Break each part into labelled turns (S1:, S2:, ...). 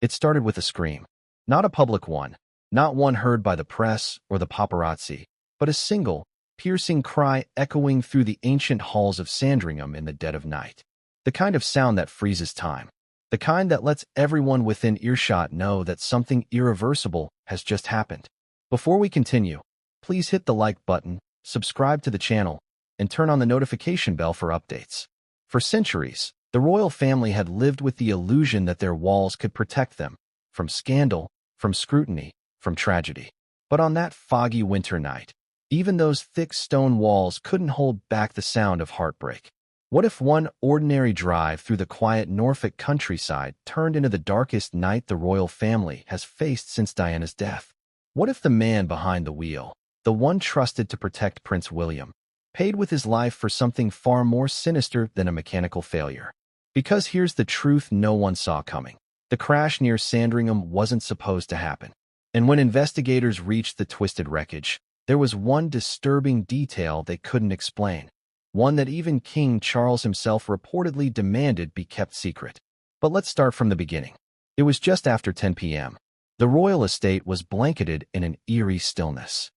S1: It started with a scream. Not a public one, not one heard by the press or the paparazzi, but a single, piercing cry echoing through the ancient halls of Sandringham in the dead of night. The kind of sound that freezes time. The kind that lets everyone within earshot know that something irreversible has just happened. Before we continue, please hit the like button, subscribe to the channel, and turn on the notification bell for updates. For centuries, the royal family had lived with the illusion that their walls could protect them from scandal, from scrutiny, from tragedy. But on that foggy winter night, even those thick stone walls couldn't hold back the sound of heartbreak. What if one ordinary drive through the quiet Norfolk countryside turned into the darkest night the royal family has faced since Diana's death? What if the man behind the wheel, the one trusted to protect Prince William, paid with his life for something far more sinister than a mechanical failure? Because here's the truth no one saw coming. The crash near Sandringham wasn't supposed to happen. And when investigators reached the twisted wreckage, there was one disturbing detail they couldn't explain. One that even King Charles himself reportedly demanded be kept secret. But let's start from the beginning. It was just after 10 p.m. The royal estate was blanketed in an eerie stillness.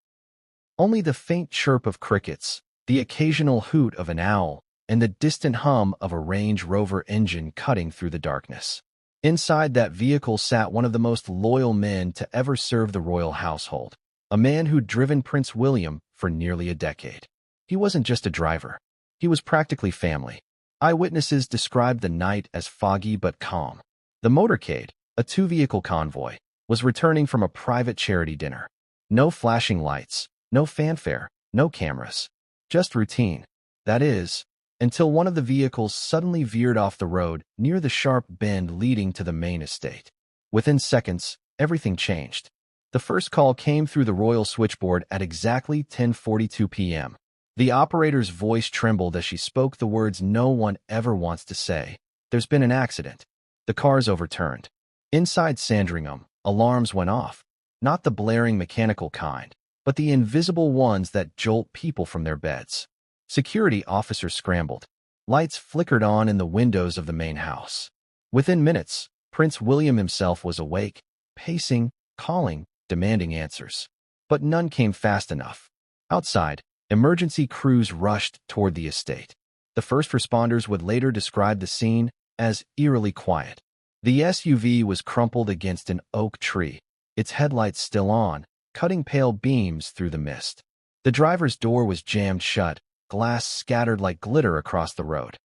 S1: Only the faint chirp of crickets, the occasional hoot of an owl, and the distant hum of a Range Rover engine cutting through the darkness. Inside that vehicle sat one of the most loyal men to ever serve the royal household, a man who'd driven Prince William for nearly a decade. He wasn't just a driver. He was practically family. Eyewitnesses described the night as foggy but calm. The motorcade, a two-vehicle convoy, was returning from a private charity dinner. No flashing lights, no fanfare, no cameras. Just routine. That is, until one of the vehicles suddenly veered off the road near the sharp bend leading to the main estate. Within seconds, everything changed. The first call came through the royal switchboard at exactly 10:42 p.m. The operator's voice trembled as she spoke the words no one ever wants to say. There's been an accident. The car's overturned. Inside Sandringham, alarms went off. Not the blaring mechanical kind, but the invisible ones that jolt people from their beds. Security officers scrambled. Lights flickered on in the windows of the main house. Within minutes, Prince William himself was awake, pacing, calling, demanding answers. But none came fast enough. Outside, emergency crews rushed toward the estate. The first responders would later describe the scene as eerily quiet. The SUV was crumpled against an oak tree, its headlights still on, cutting pale beams through the mist. The driver's door was jammed shut, glass scattered like glitter across the road.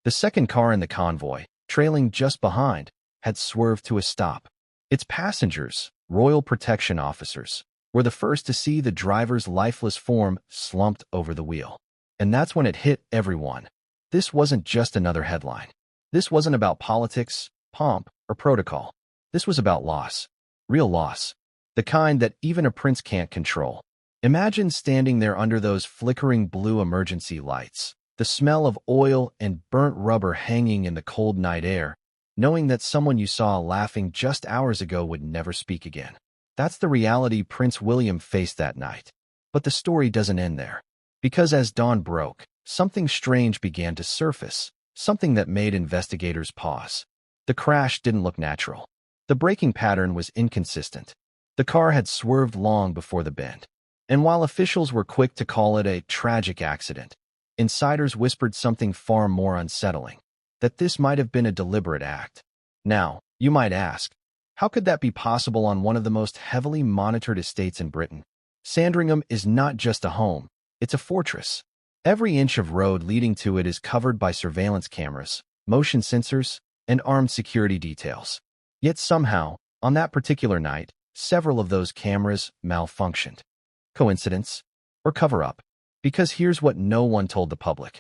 S1: The second car in the convoy, trailing just behind, had swerved to a stop. Its passengers, royal protection officers, were the first to see the driver's lifeless form slumped over the wheel. And that's when it hit everyone. This wasn't just another headline. This wasn't about politics, pomp, or protocol. This was about loss. Real loss. The kind that even a prince can't control. Imagine standing there under those flickering blue emergency lights, the smell of oil and burnt rubber hanging in the cold night air, knowing that someone you saw laughing just hours ago would never speak again. That's the reality Prince William faced that night. But the story doesn't end there. Because as dawn broke, something strange began to surface, something that made investigators pause. The crash didn't look natural. The braking pattern was inconsistent. The car had swerved long before the bend. And while officials were quick to call it a tragic accident, insiders whispered something far more unsettling, that this might have been a deliberate act. Now, you might ask, how could that be possible on one of the most heavily monitored estates in Britain? Sandringham is not just a home, it's a fortress. Every inch of road leading to it is covered by surveillance cameras, motion sensors, and armed security details. Yet somehow, on that particular night, several of those cameras malfunctioned. Coincidence? Or cover-up? Because here's what no one told the public.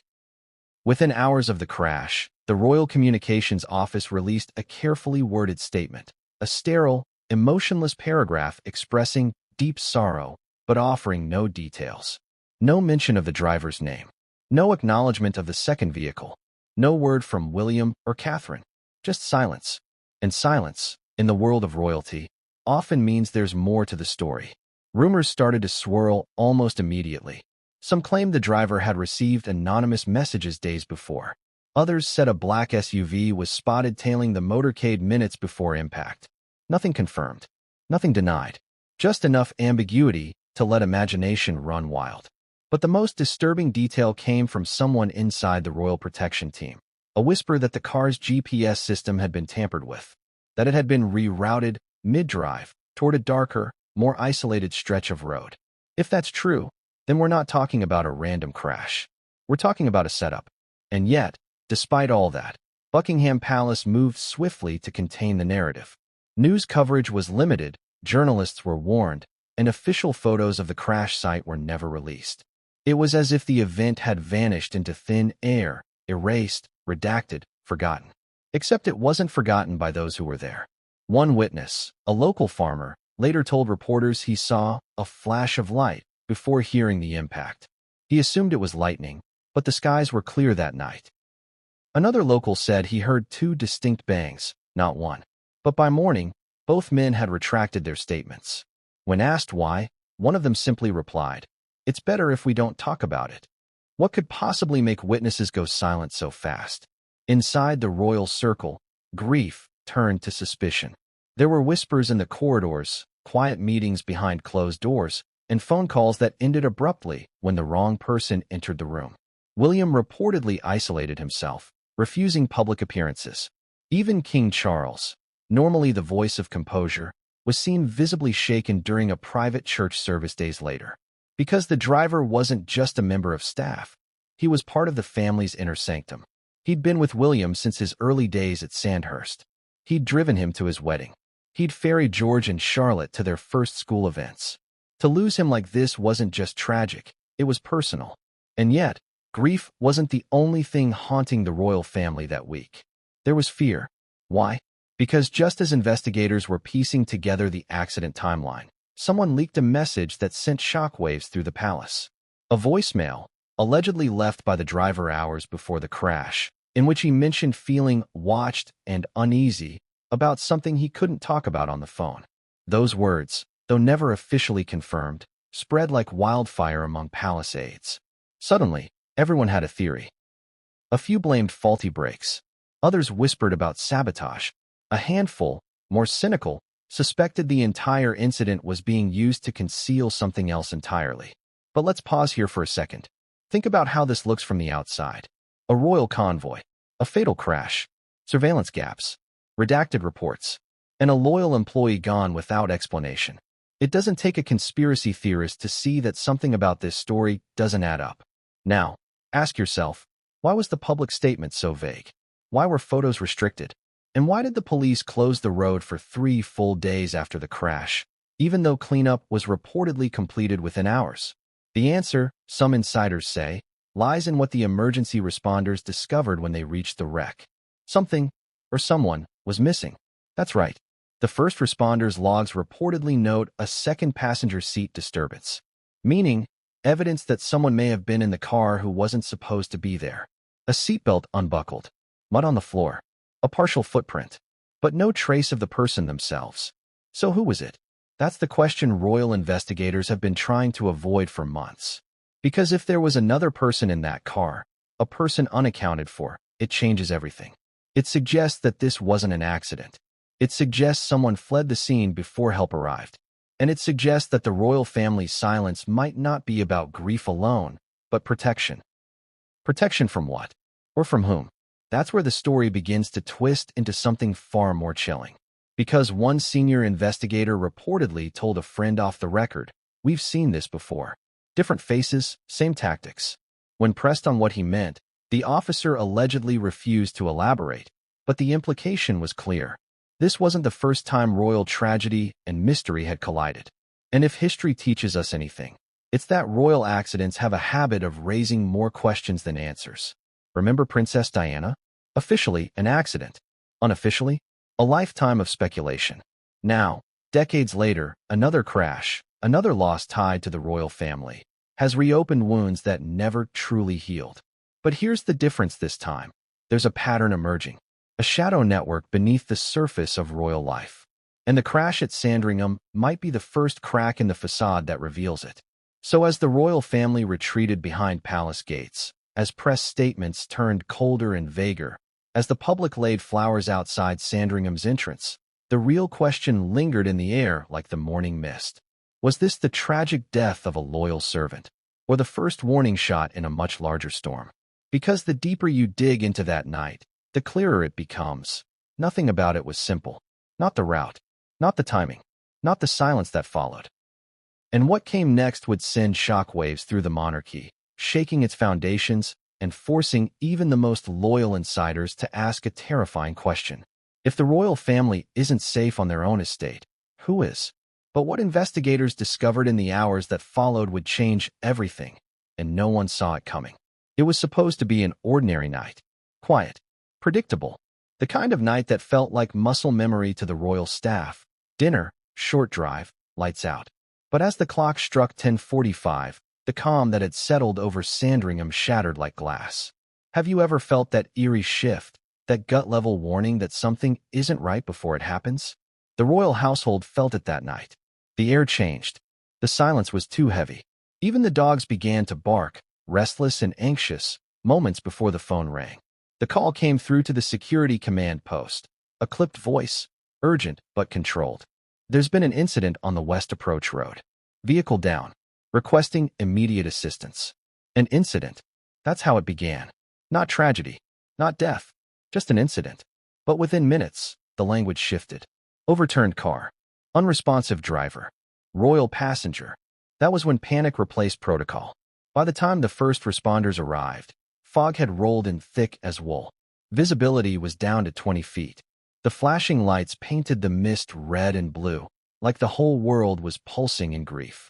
S1: Within hours of the crash, the Royal Communications Office released a carefully worded statement, a sterile, emotionless paragraph expressing deep sorrow, but offering no details. No mention of the driver's name. No acknowledgement of the second vehicle. No word from William or Catherine. Just silence. And silence, in the world of royalty, often means there's more to the story. Rumors started to swirl almost immediately. Some claimed the driver had received anonymous messages days before. Others said a black SUV was spotted tailing the motorcade minutes before impact. Nothing confirmed. Nothing denied. Just enough ambiguity to let imagination run wild. But the most disturbing detail came from someone inside the Royal Protection Team. A whisper that the car's GPS system had been tampered with. That it had been rerouted mid-drive toward a darker, more isolated stretch of road. If that's true, then we're not talking about a random crash. We're talking about a setup. And yet, despite all that, Buckingham Palace moved swiftly to contain the narrative. News coverage was limited, journalists were warned, and official photos of the crash site were never released. It was as if the event had vanished into thin air, erased, redacted, forgotten. Except it wasn't forgotten by those who were there. One witness, a local farmer, later told reporters he saw a flash of light before hearing the impact. He assumed it was lightning, but the skies were clear that night. Another local said he heard two distinct bangs, not one. But by morning, both men had retracted their statements. When asked why, one of them simply replied, "It's better if we don't talk about it." What could possibly make witnesses go silent so fast? Inside the royal circle, grief turned to suspicion. There were whispers in the corridors, quiet meetings behind closed doors, and phone calls that ended abruptly when the wrong person entered the room. William reportedly isolated himself, refusing public appearances. Even King Charles, normally the voice of composure, was seen visibly shaken during a private church service days later. Because the driver wasn't just a member of staff, he was part of the family's inner sanctum. He'd been with William since his early days at Sandhurst. He'd driven him to his wedding. He'd ferried George and Charlotte to their first school events. To lose him like this wasn't just tragic, it was personal. And yet, grief wasn't the only thing haunting the royal family that week. There was fear. Why? Because just as investigators were piecing together the accident timeline, someone leaked a message that sent shockwaves through the palace. A voicemail, allegedly left by the driver hours before the crash, in which he mentioned feeling watched and uneasy about something he couldn't talk about on the phone. Those words, though never officially confirmed, spread like wildfire among palace aides. Suddenly, everyone had a theory. A few blamed faulty brakes. Others whispered about sabotage. A handful, more cynical, suspected the entire incident was being used to conceal something else entirely. But let's pause here for a second. Think about how this looks from the outside. A royal convoy, a fatal crash, surveillance gaps, redacted reports, and a loyal employee gone without explanation. It doesn't take a conspiracy theorist to see that something about this story doesn't add up. Now, ask yourself, why was the public statement so vague? Why were photos restricted? And why did the police close the road for 3 full days after the crash, even though cleanup was reportedly completed within hours? The answer, some insiders say, lies in what the emergency responders discovered when they reached the wreck. Something, or someone, was missing. That's right. The first responders' logs reportedly note a second passenger seat disturbance, meaning evidence that someone may have been in the car who wasn't supposed to be there. A seatbelt unbuckled, mud on the floor, a partial footprint, but no trace of the person themselves. So who was it? That's the question royal investigators have been trying to avoid for months. Because if there was another person in that car, a person unaccounted for, it changes everything. It suggests that this wasn't an accident. It suggests someone fled the scene before help arrived. And it suggests that the royal family's silence might not be about grief alone, but protection. Protection from what? Or from whom? That's where the story begins to twist into something far more chilling. Because one senior investigator reportedly told a friend off the record, "We've seen this before. Different faces, same tactics." When pressed on what he meant, the officer allegedly refused to elaborate, but the implication was clear. This wasn't the first time royal tragedy and mystery had collided. And if history teaches us anything, it's that royal accidents have a habit of raising more questions than answers. Remember Princess Diana? Officially, an accident. Unofficially, a lifetime of speculation. Now, decades later, another crash, another loss tied to the royal family, has reopened wounds that never truly healed. But here's the difference this time. There's a pattern emerging, a shadow network beneath the surface of royal life. And the crash at Sandringham might be the first crack in the facade that reveals it. So as the royal family retreated behind palace gates, as press statements turned colder and vaguer, as the public laid flowers outside Sandringham's entrance, the real question lingered in the air like the morning mist. Was this the tragic death of a loyal servant, or the first warning shot in a much larger storm? Because the deeper you dig into that night, the clearer it becomes. Nothing about it was simple. Not the route, not the timing, not the silence that followed. And what came next would send shockwaves through the monarchy, shaking its foundations and forcing even the most loyal insiders to ask a terrifying question. If the royal family isn't safe on their own estate, who is? But what investigators discovered in the hours that followed would change everything, and no one saw it coming. It was supposed to be an ordinary night. Quiet. Predictable. The kind of night that felt like muscle memory to the royal staff. Dinner, short drive, lights out. But as the clock struck 10:45, the calm that had settled over Sandringham shattered like glass. Have you ever felt that eerie shift, that gut-level warning that something isn't right before it happens? The royal household felt it that night. The air changed. The silence was too heavy. Even the dogs began to bark, restless and anxious, moments before the phone rang. The call came through to the security command post. A clipped voice, urgent but controlled. There's been an incident on the West Approach Road. Vehicle down. Requesting immediate assistance. An incident. That's how it began. Not tragedy. Not death. Just an incident. But within minutes, the language shifted. Overturned car. Unresponsive driver. Royal passenger. That was when panic replaced protocol. By the time the first responders arrived, fog had rolled in thick as wool. Visibility was down to 20 feet. The flashing lights painted the mist red and blue, like the whole world was pulsing in grief.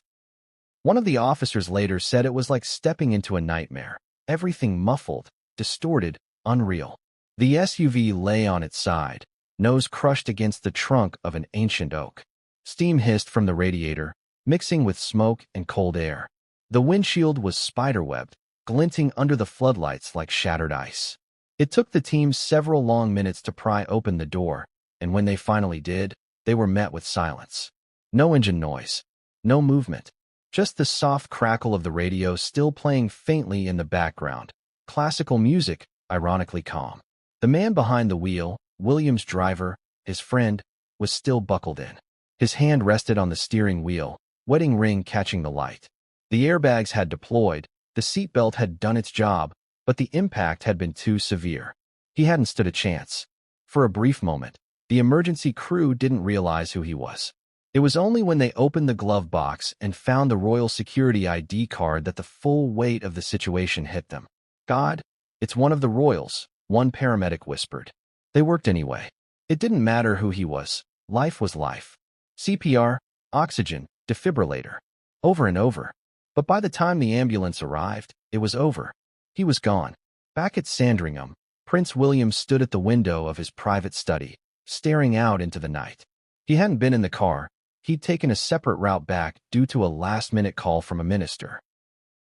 S1: One of the officers later said it was like stepping into a nightmare. Everything muffled, distorted, unreal. The SUV lay on its side, nose crushed against the trunk of an ancient oak. Steam hissed from the radiator, mixing with smoke and cold air. The windshield was spiderwebbed, glinting under the floodlights like shattered ice. It took the team several long minutes to pry open the door, and when they finally did, they were met with silence. No engine noise. No movement. Just the soft crackle of the radio still playing faintly in the background. Classical music, ironically calm. The man behind the wheel, William's driver, his friend, was still buckled in. His hand rested on the steering wheel, wedding ring catching the light. The airbags had deployed, the seatbelt had done its job, but the impact had been too severe. He hadn't stood a chance. For a brief moment, the emergency crew didn't realize who he was. It was only when they opened the glove box and found the Royal Security ID card that the full weight of the situation hit them. "God, it's one of the royals," one paramedic whispered. They worked anyway. It didn't matter who he was. Life was life. CPR, oxygen, defibrillator. Over and over. But by the time the ambulance arrived, it was over. He was gone. Back at Sandringham, Prince William stood at the window of his private study, staring out into the night. He hadn't been in the car. He'd taken a separate route back due to a last-minute call from a minister.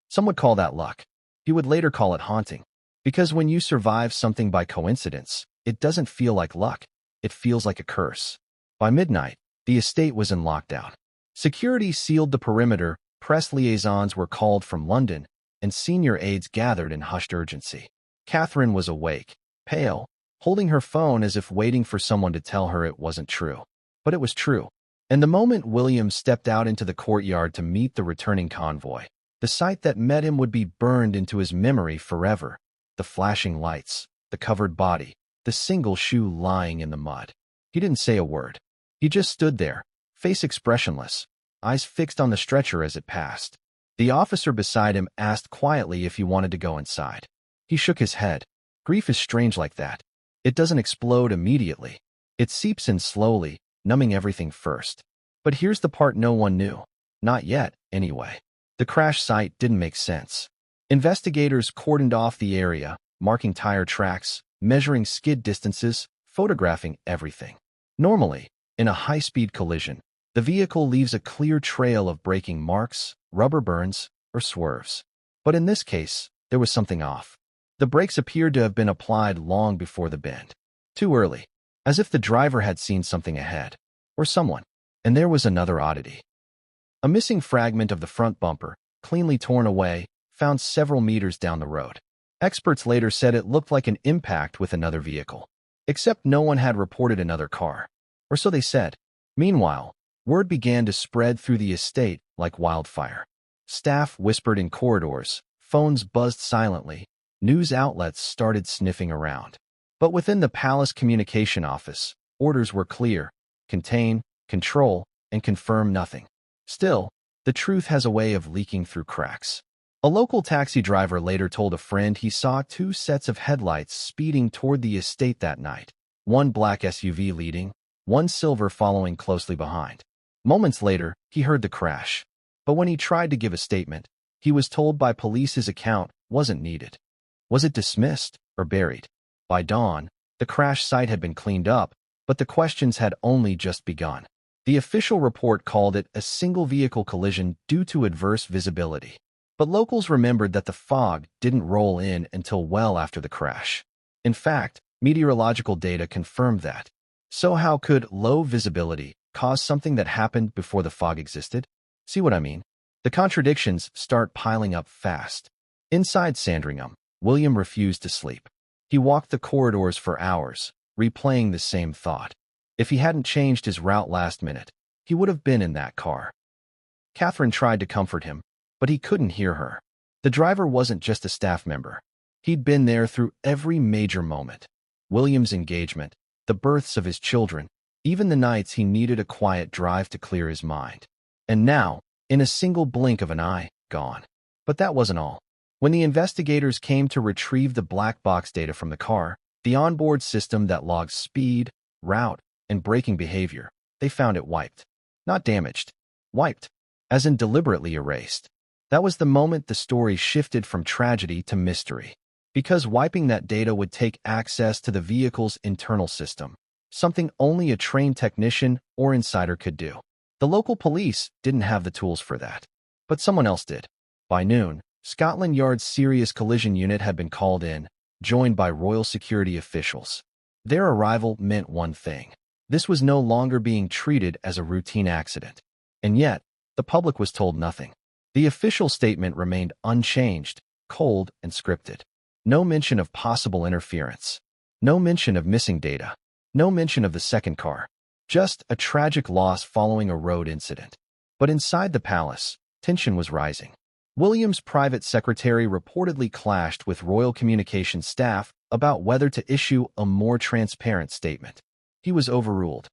S1: Some would call that luck. He would later call it haunting. Because when you survive something by coincidence, it doesn't feel like luck. It feels like a curse. By midnight, the estate was in lockdown. Security sealed the perimeter, press liaisons were called from London, and senior aides gathered in hushed urgency. Catherine was awake, pale, holding her phone as if waiting for someone to tell her it wasn't true. But it was true. And the moment William stepped out into the courtyard to meet the returning convoy, the sight that met him would be burned into his memory forever. The flashing lights, the covered body, the single shoe lying in the mud. He didn't say a word. He just stood there, face expressionless, eyes fixed on the stretcher as it passed. The officer beside him asked quietly if he wanted to go inside. He shook his head. Grief is strange like that. It doesn't explode immediately. It seeps in slowly, numbing everything first. But here's the part no one knew. Not yet, anyway. The crash site didn't make sense. Investigators cordoned off the area, marking tire tracks, measuring skid distances, photographing everything. Normally, in a high-speed collision, the vehicle leaves a clear trail of braking marks, rubber burns, or swerves. But in this case, there was something off. The brakes appeared to have been applied long before the bend. Too early, as if the driver had seen something ahead. Or someone. And there was another oddity. A missing fragment of the front bumper, cleanly torn away, found several meters down the road. Experts later said it looked like an impact with another vehicle, except no one had reported another car, or so they said. Meanwhile, word began to spread through the estate like wildfire. Staff whispered in corridors, phones buzzed silently, news outlets started sniffing around. But within the palace communication office, orders were clear: contain, control, and confirm nothing. Still, the truth has a way of leaking through cracks. A local taxi driver later told a friend he saw two sets of headlights speeding toward the estate that night, one black SUV leading, one silver following closely behind. Moments later, he heard the crash. But when he tried to give a statement, he was told by police his account wasn't needed. Was it dismissed or buried? By dawn, the crash site had been cleaned up, but the questions had only just begun. The official report called it a single-vehicle collision due to adverse visibility. But locals remembered that the fog didn't roll in until well after the crash. In fact, meteorological data confirmed that. So how could low visibility cause something that happened before the fog existed? See what I mean? The contradictions start piling up fast. Inside Sandringham, William refused to sleep. He walked the corridors for hours, replaying the same thought. If he hadn't changed his route last minute, he would have been in that car. Catherine tried to comfort him, but he couldn't hear her. The driver wasn't just a staff member. He'd been there through every major moment. William's engagement, the births of his children, even the nights he needed a quiet drive to clear his mind. And now, in a single blink of an eye, gone. But that wasn't all. When the investigators came to retrieve the black box data from the car, the onboard system that logs speed, route, and braking behavior, they found it wiped. Not damaged. Wiped. As in deliberately erased. That was the moment the story shifted from tragedy to mystery. Because wiping that data would take access to the vehicle's internal system, something only a trained technician or insider could do. The local police didn't have the tools for that. But someone else did. By noon, Scotland Yard's Serious Collision Unit had been called in, joined by royal security officials. Their arrival meant one thing. This was no longer being treated as a routine accident. And yet, the public was told nothing. The official statement remained unchanged, cold, and scripted. No mention of possible interference. No mention of missing data. No mention of the second car. Just a tragic loss following a road incident. But inside the palace, tension was rising. William's private secretary reportedly clashed with royal communications staff about whether to issue a more transparent statement. He was overruled.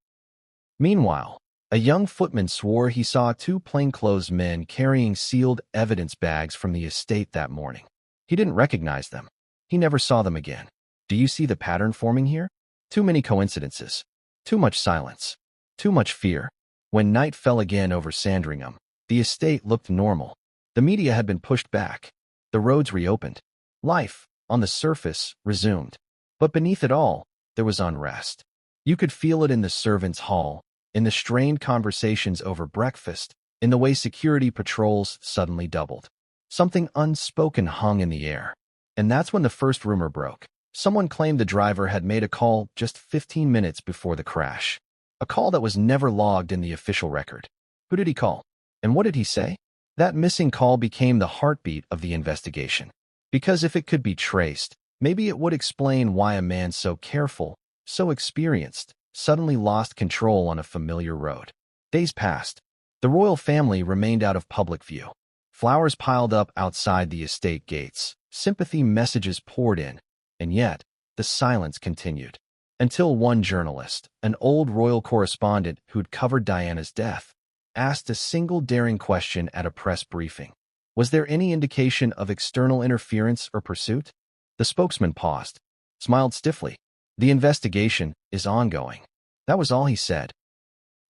S1: Meanwhile, a young footman swore he saw two plainclothes men carrying sealed evidence bags from the estate that morning. He didn't recognize them. He never saw them again. Do you see the pattern forming here? Too many coincidences. Too much silence. Too much fear. When night fell again over Sandringham, the estate looked normal. The media had been pushed back. The roads reopened. Life, on the surface, resumed. But beneath it all, there was unrest. You could feel it in the servants' hall, in the strained conversations over breakfast, in the way security patrols suddenly doubled. Something unspoken hung in the air. And that's when the first rumor broke. Someone claimed the driver had made a call just 15 minutes before the crash. A call that was never logged in the official record. Who did he call? And what did he say? That missing call became the heartbeat of the investigation. Because if it could be traced, maybe it would explain why a man so careful, so experienced, suddenly lost control on a familiar road. Days passed. The royal family remained out of public view. Flowers piled up outside the estate gates. Sympathy messages poured in. And yet, the silence continued. Until one journalist, an old royal correspondent who'd covered Diana's death, asked a single daring question at a press briefing. Was there any indication of external interference or pursuit? The spokesman paused, smiled stiffly. The investigation is ongoing. That was all he said.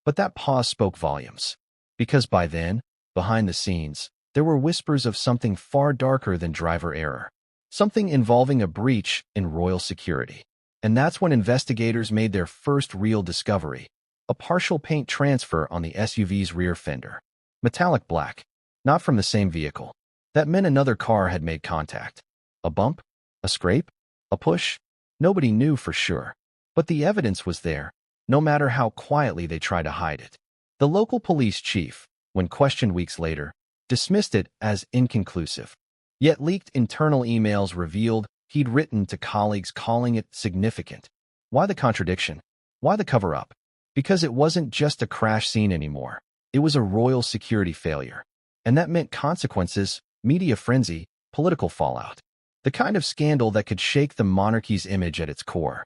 S1: But that pause spoke volumes. Because by then, behind the scenes, there were whispers of something far darker than driver error. Something involving a breach in royal security. And that's when investigators made their first real discovery. A partial paint transfer on the SUV's rear fender. Metallic black. Not from the same vehicle. That meant another car had made contact. A bump? A scrape? A push? Nobody knew for sure. But the evidence was there, no matter how quietly they tried to hide it. The local police chief, when questioned weeks later, dismissed it as inconclusive. Yet leaked internal emails revealed he'd written to colleagues calling it significant. Why the contradiction? Why the cover-up? Because it wasn't just a crash scene anymore. It was a royal security failure. And that meant consequences, media frenzy, political fallout. The kind of scandal that could shake the monarchy's image at its core.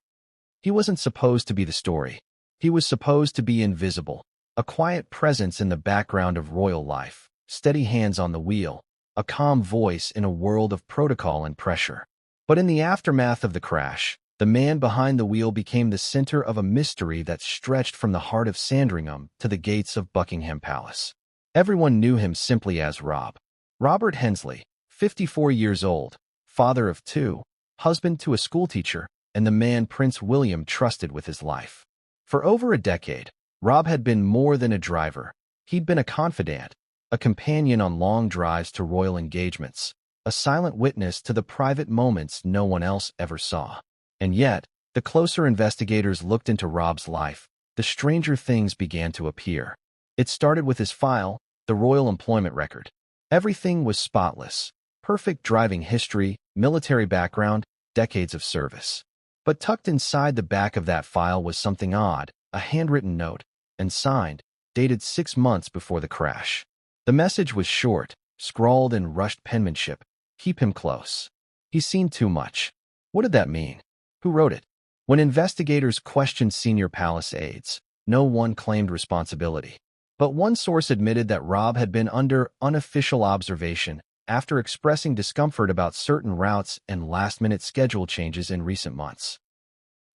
S1: He wasn't supposed to be the story. He was supposed to be invisible, a quiet presence in the background of royal life, steady hands on the wheel, a calm voice in a world of protocol and pressure. But in the aftermath of the crash, the man behind the wheel became the center of a mystery that stretched from the heart of Sandringham to the gates of Buckingham Palace. Everyone knew him simply as Rob. Robert Hensley, 54 years old, father of two, husband to a schoolteacher, and the man Prince William trusted with his life. For over a decade, Rob had been more than a driver. He'd been a confidant, a companion on long drives to royal engagements, a silent witness to the private moments no one else ever saw. And yet, the closer investigators looked into Rob's life, the stranger things began to appear. It started with his file, the royal employment record. Everything was spotless. Perfect driving history, military background, decades of service. But tucked inside the back of that file was something odd, a handwritten note, and signed, dated 6 months before the crash. The message was short, scrawled in rushed penmanship. Keep him close. He's seen too much. What did that mean? Who wrote it? When investigators questioned senior palace aides, no one claimed responsibility. But one source admitted that Rob had been under unofficial observation after expressing discomfort about certain routes and last-minute schedule changes in recent months.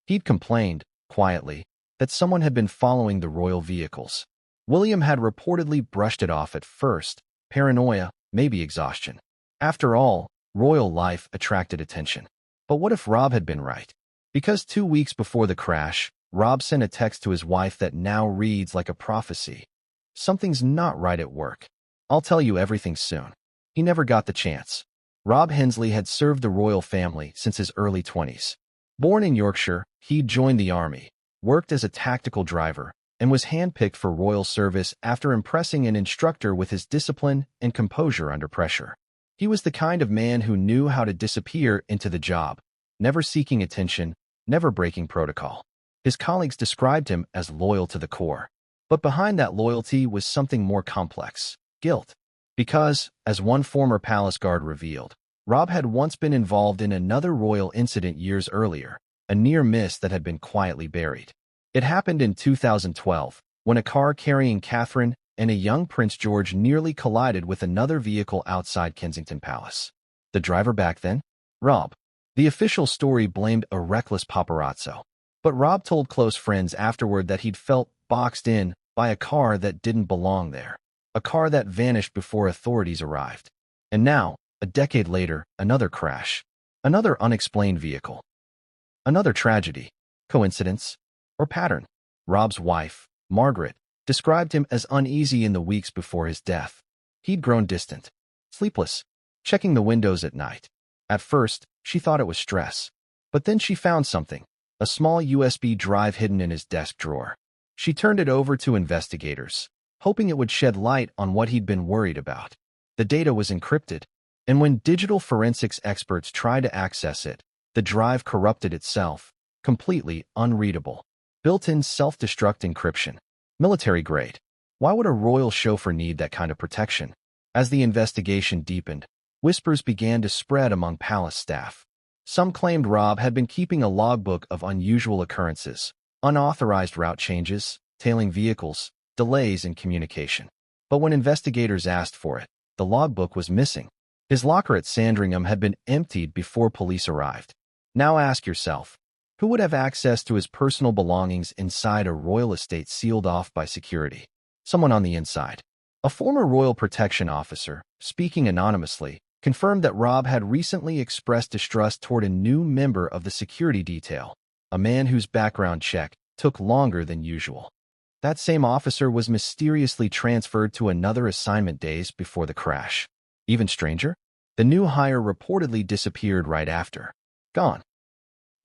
S1: He'd complained, quietly, that someone had been following the royal vehicles. William had reportedly brushed it off at first, paranoia, maybe exhaustion. After all, royal life attracted attention. But what if Rob had been right? Because 2 weeks before the crash, Rob sent a text to his wife that now reads like a prophecy. Something's not right at work. I'll tell you everything soon. He never got the chance. Rob Hensley had served the royal family since his early 20s. Born in Yorkshire, he'd joined the army, worked as a tactical driver, and was handpicked for royal service after impressing an instructor with his discipline and composure under pressure. He was the kind of man who knew how to disappear into the job, never seeking attention, never breaking protocol. His colleagues described him as loyal to the core. But behind that loyalty was something more complex: guilt. Because, as one former palace guard revealed, Rob had once been involved in another royal incident years earlier, a near miss that had been quietly buried. It happened in 2012, when a car carrying Catherine and a young Prince George nearly collided with another vehicle outside Kensington Palace. The driver back then? Rob. The official story blamed a reckless paparazzo. But Rob told close friends afterward that he'd felt boxed in by a car that didn't belong there. A car that vanished before authorities arrived. And now, a decade later, another crash. Another unexplained vehicle. Another tragedy. Coincidence? Or pattern? Rob's wife, Margaret, described him as uneasy in the weeks before his death. He'd grown distant, sleepless, checking the windows at night. At first, she thought it was stress. But then she found something, a small USB drive hidden in his desk drawer. She turned it over to investigators, hoping it would shed light on what he'd been worried about. The data was encrypted, and when digital forensics experts tried to access it, the drive corrupted itself, completely unreadable. Built-in self-destruct encryption. Military grade. Why would a royal chauffeur need that kind of protection? As the investigation deepened, whispers began to spread among palace staff. Some claimed Rob had been keeping a logbook of unusual occurrences, unauthorized route changes, tailing vehicles, delays in communication. But when investigators asked for it, the logbook was missing. His locker at Sandringham had been emptied before police arrived. Now ask yourself, who would have access to his personal belongings inside a royal estate sealed off by security? Someone on the inside. A former royal protection officer, speaking anonymously, confirmed that Rob had recently expressed distrust toward a new member of the security detail, a man whose background check took longer than usual. That same officer was mysteriously transferred to another assignment days before the crash. Even stranger, the new hire reportedly disappeared right after. Gone.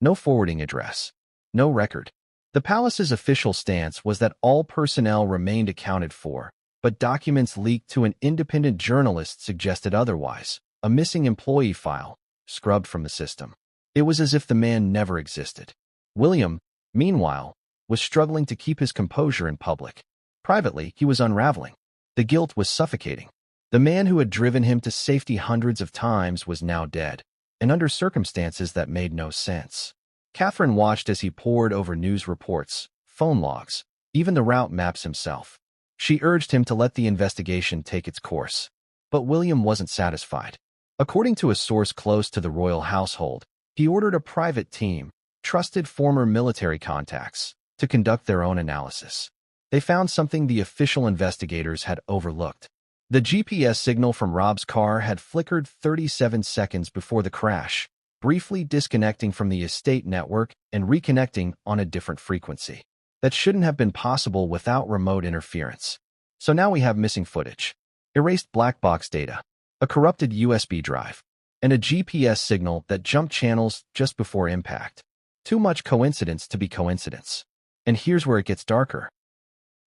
S1: No forwarding address. No record. The palace's official stance was that all personnel remained accounted for, but documents leaked to an independent journalist suggested otherwise. a missing employee file, scrubbed from the system. It was as if the man never existed. William, meanwhile, was struggling to keep his composure in public. Privately, he was unraveling. The guilt was suffocating. The man who had driven him to safety hundreds of times was now dead, and under circumstances that made no sense. Catherine watched as he pored over news reports, phone logs, even the route maps himself. She urged him to let the investigation take its course. But William wasn't satisfied. According to a source close to the royal household, he ordered a private team, trusted former military contacts, to conduct their own analysis. They found something the official investigators had overlooked. The GPS signal from Rob's car had flickered 37 seconds before the crash, briefly disconnecting from the estate network and reconnecting on a different frequency. That shouldn't have been possible without remote interference. So now we have missing footage, erased black box data, a corrupted USB drive, and a GPS signal that jumped channels just before impact. Too much coincidence to be coincidence. And here's where it gets darker.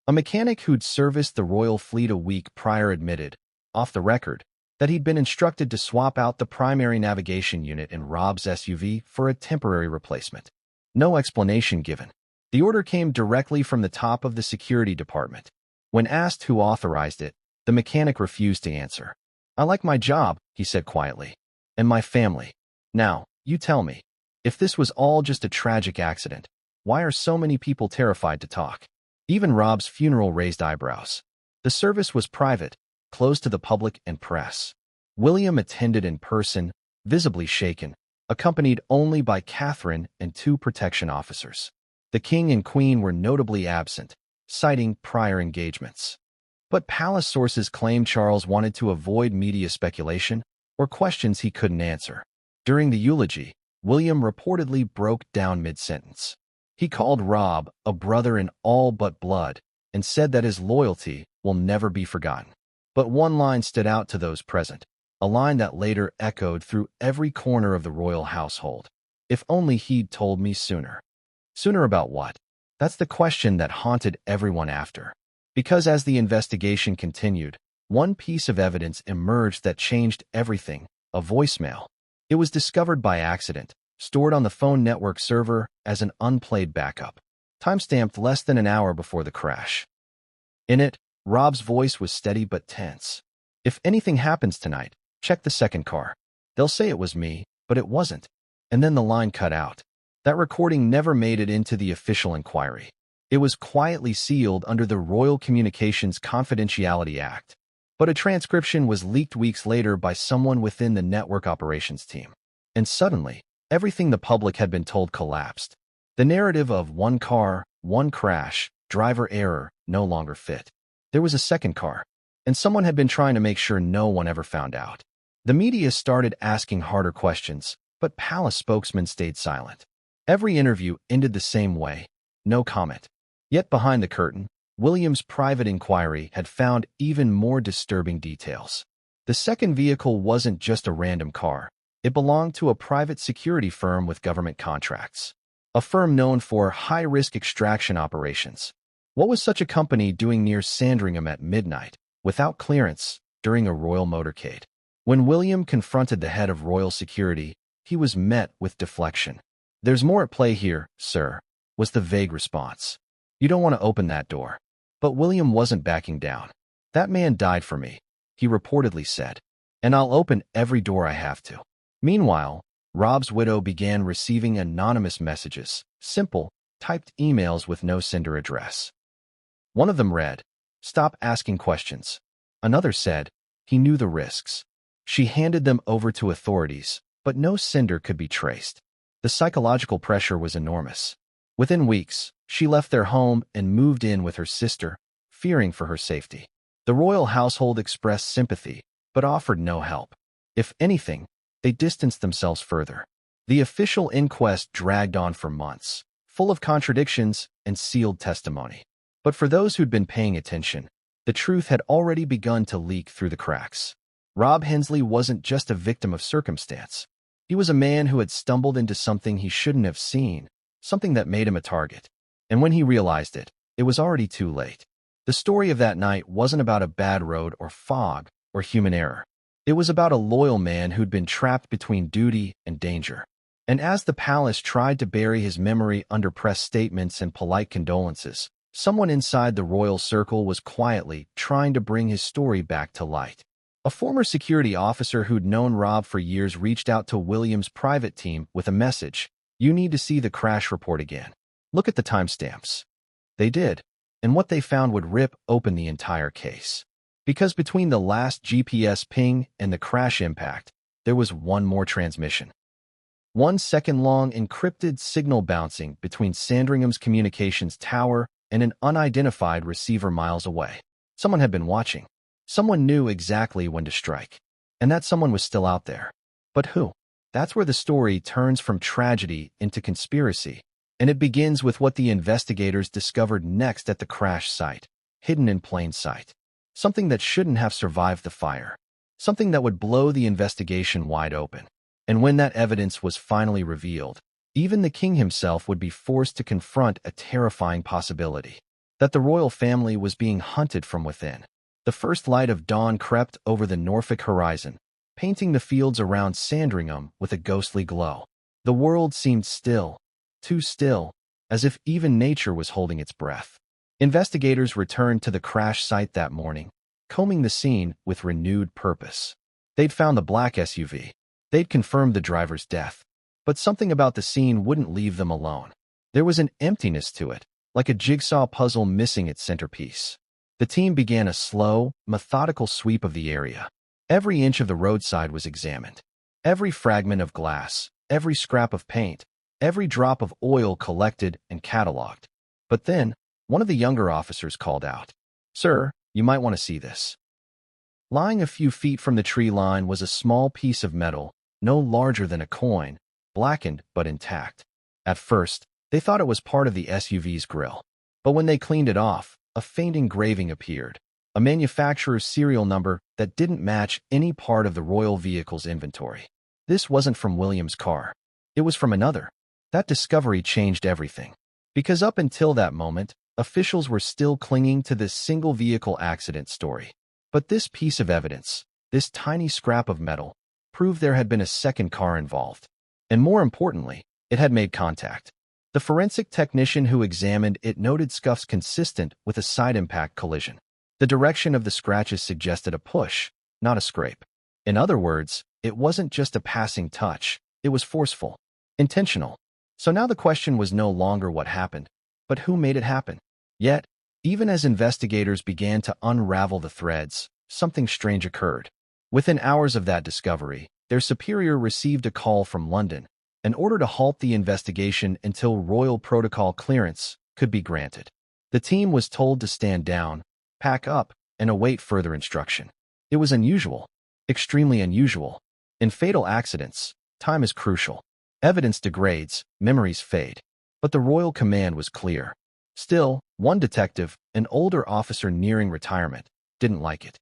S1: A mechanic who'd serviced the royal fleet a week prior admitted, off the record, that he'd been instructed to swap out the primary navigation unit in Rob's SUV for a temporary replacement. No explanation given. The order came directly from the top of the security department. When asked who authorized it, the mechanic refused to answer. "I like my job," he said quietly, "and my family. Now, you tell me, if this was all just a tragic accident, why are so many people terrified to talk?" Even Rob's funeral raised eyebrows. The service was private, closed to the public and press. William attended in person, visibly shaken, accompanied only by Catherine and 2 protection officers. The king and queen were notably absent, citing prior engagements. But palace sources claimed Charles wanted to avoid media speculation or questions he couldn't answer. During the eulogy, William reportedly broke down mid-sentence. He called Rob a brother in all but blood and said that his loyalty will never be forgotten. But one line stood out to those present, a line that later echoed through every corner of the royal household. "If only he'd told me sooner." Sooner about what? That's the question that haunted everyone after. Because as the investigation continued, one piece of evidence emerged that changed everything: a voicemail. It was discovered by accident, stored on the phone network server as an unplayed backup, timestamped less than an hour before the crash. In it, Rob's voice was steady but tense. "If anything happens tonight, check the second car. They'll say it was me, but it wasn't." And then the line cut out. That recording never made it into the official inquiry. It was quietly sealed under the Royal Communications Confidentiality Act. But a transcription was leaked weeks later by someone within the network operations team. And suddenly, everything the public had been told collapsed. The narrative of one car, one crash, driver error no longer fit. There was a second car, and someone had been trying to make sure no one ever found out. The media started asking harder questions, but palace spokesmen stayed silent. Every interview ended the same way: no comment. Yet behind the curtain, William's private inquiry had found even more disturbing details. The second vehicle wasn't just a random car. It belonged to a private security firm with government contracts. A firm known for high-risk extraction operations. What was such a company doing near Sandringham at midnight, without clearance, during a royal motorcade? When William confronted the head of royal security, he was met with deflection. "There's more at play here, sir," was the vague response. "You don't want to open that door." But William wasn't backing down. "That man died for me," he reportedly said, "and I'll open every door I have to." Meanwhile, Rob's widow began receiving anonymous messages, simple, typed emails with no sender address. One of them read, "Stop asking questions." Another said, "He knew the risks." She handed them over to authorities, but no sender could be traced. The psychological pressure was enormous. Within weeks, she left their home and moved in with her sister, fearing for her safety. The royal household expressed sympathy, but offered no help. If anything, they distanced themselves further. The official inquest dragged on for months, full of contradictions and sealed testimony. But for those who'd been paying attention, the truth had already begun to leak through the cracks. Rob Hensley wasn't just a victim of circumstance. He was a man who had stumbled into something he shouldn't have seen, something that made him a target. And when he realized it, it was already too late. The story of that night wasn't about a bad road or fog or human error. It was about a loyal man who'd been trapped between duty and danger. And as the palace tried to bury his memory under press statements and polite condolences, someone inside the royal circle was quietly trying to bring his story back to light. A former security officer who'd known Rob for years reached out to William's private team with a message: "You need to see the crash report again. Look at the timestamps." They did, and what they found would rip open the entire case. Because between the last GPS ping and the crash impact, there was one more transmission. 1 second-long encrypted signal bouncing between Sandringham's communications tower and an unidentified receiver miles away. Someone had been watching. Someone knew exactly when to strike. And that someone was still out there. But who? That's where the story turns from tragedy into conspiracy. And it begins with what the investigators discovered next at the crash site, hidden in plain sight. Something that shouldn't have survived the fire. Something that would blow the investigation wide open. And when that evidence was finally revealed, even the king himself would be forced to confront a terrifying possibility: that the royal family was being hunted from within. The first light of dawn crept over the Norfolk horizon, painting the fields around Sandringham with a ghostly glow. The world seemed still, too still, as if even nature was holding its breath. Investigators returned to the crash site that morning, combing the scene with renewed purpose. They'd found the black SUV. They'd confirmed the driver's death. But something about the scene wouldn't leave them alone. There was an emptiness to it, like a jigsaw puzzle missing its centerpiece. The team began a slow, methodical sweep of the area. Every inch of the roadside was examined. Every fragment of glass, every scrap of paint, every drop of oil collected and cataloged. But then, one of the younger officers called out, "Sir, you might want to see this." Lying a few feet from the tree line was a small piece of metal, no larger than a coin, blackened but intact. At first, they thought it was part of the SUV's grille. But when they cleaned it off, a faint engraving appeared, a manufacturer's serial number that didn't match any part of the royal vehicle's inventory. This wasn't from William's car. It was from another. That discovery changed everything. Because up until that moment, officials were still clinging to this single vehicle accident story. But this piece of evidence, this tiny scrap of metal, proved there had been a second car involved. And more importantly, it had made contact. The forensic technician who examined it noted scuffs consistent with a side impact collision. The direction of the scratches suggested a push, not a scrape. In other words, it wasn't just a passing touch, it was forceful, intentional. So now the question was no longer what happened, but who made it happen. Yet, even as investigators began to unravel the threads, something strange occurred. Within hours of that discovery, their superior received a call from London, an order to halt the investigation until royal protocol clearance could be granted. The team was told to stand down, pack up, and await further instruction. It was unusual, extremely unusual. In fatal accidents, time is crucial. Evidence degrades, memories fade. But the royal command was clear. Still, one detective, an older officer nearing retirement, didn't like it.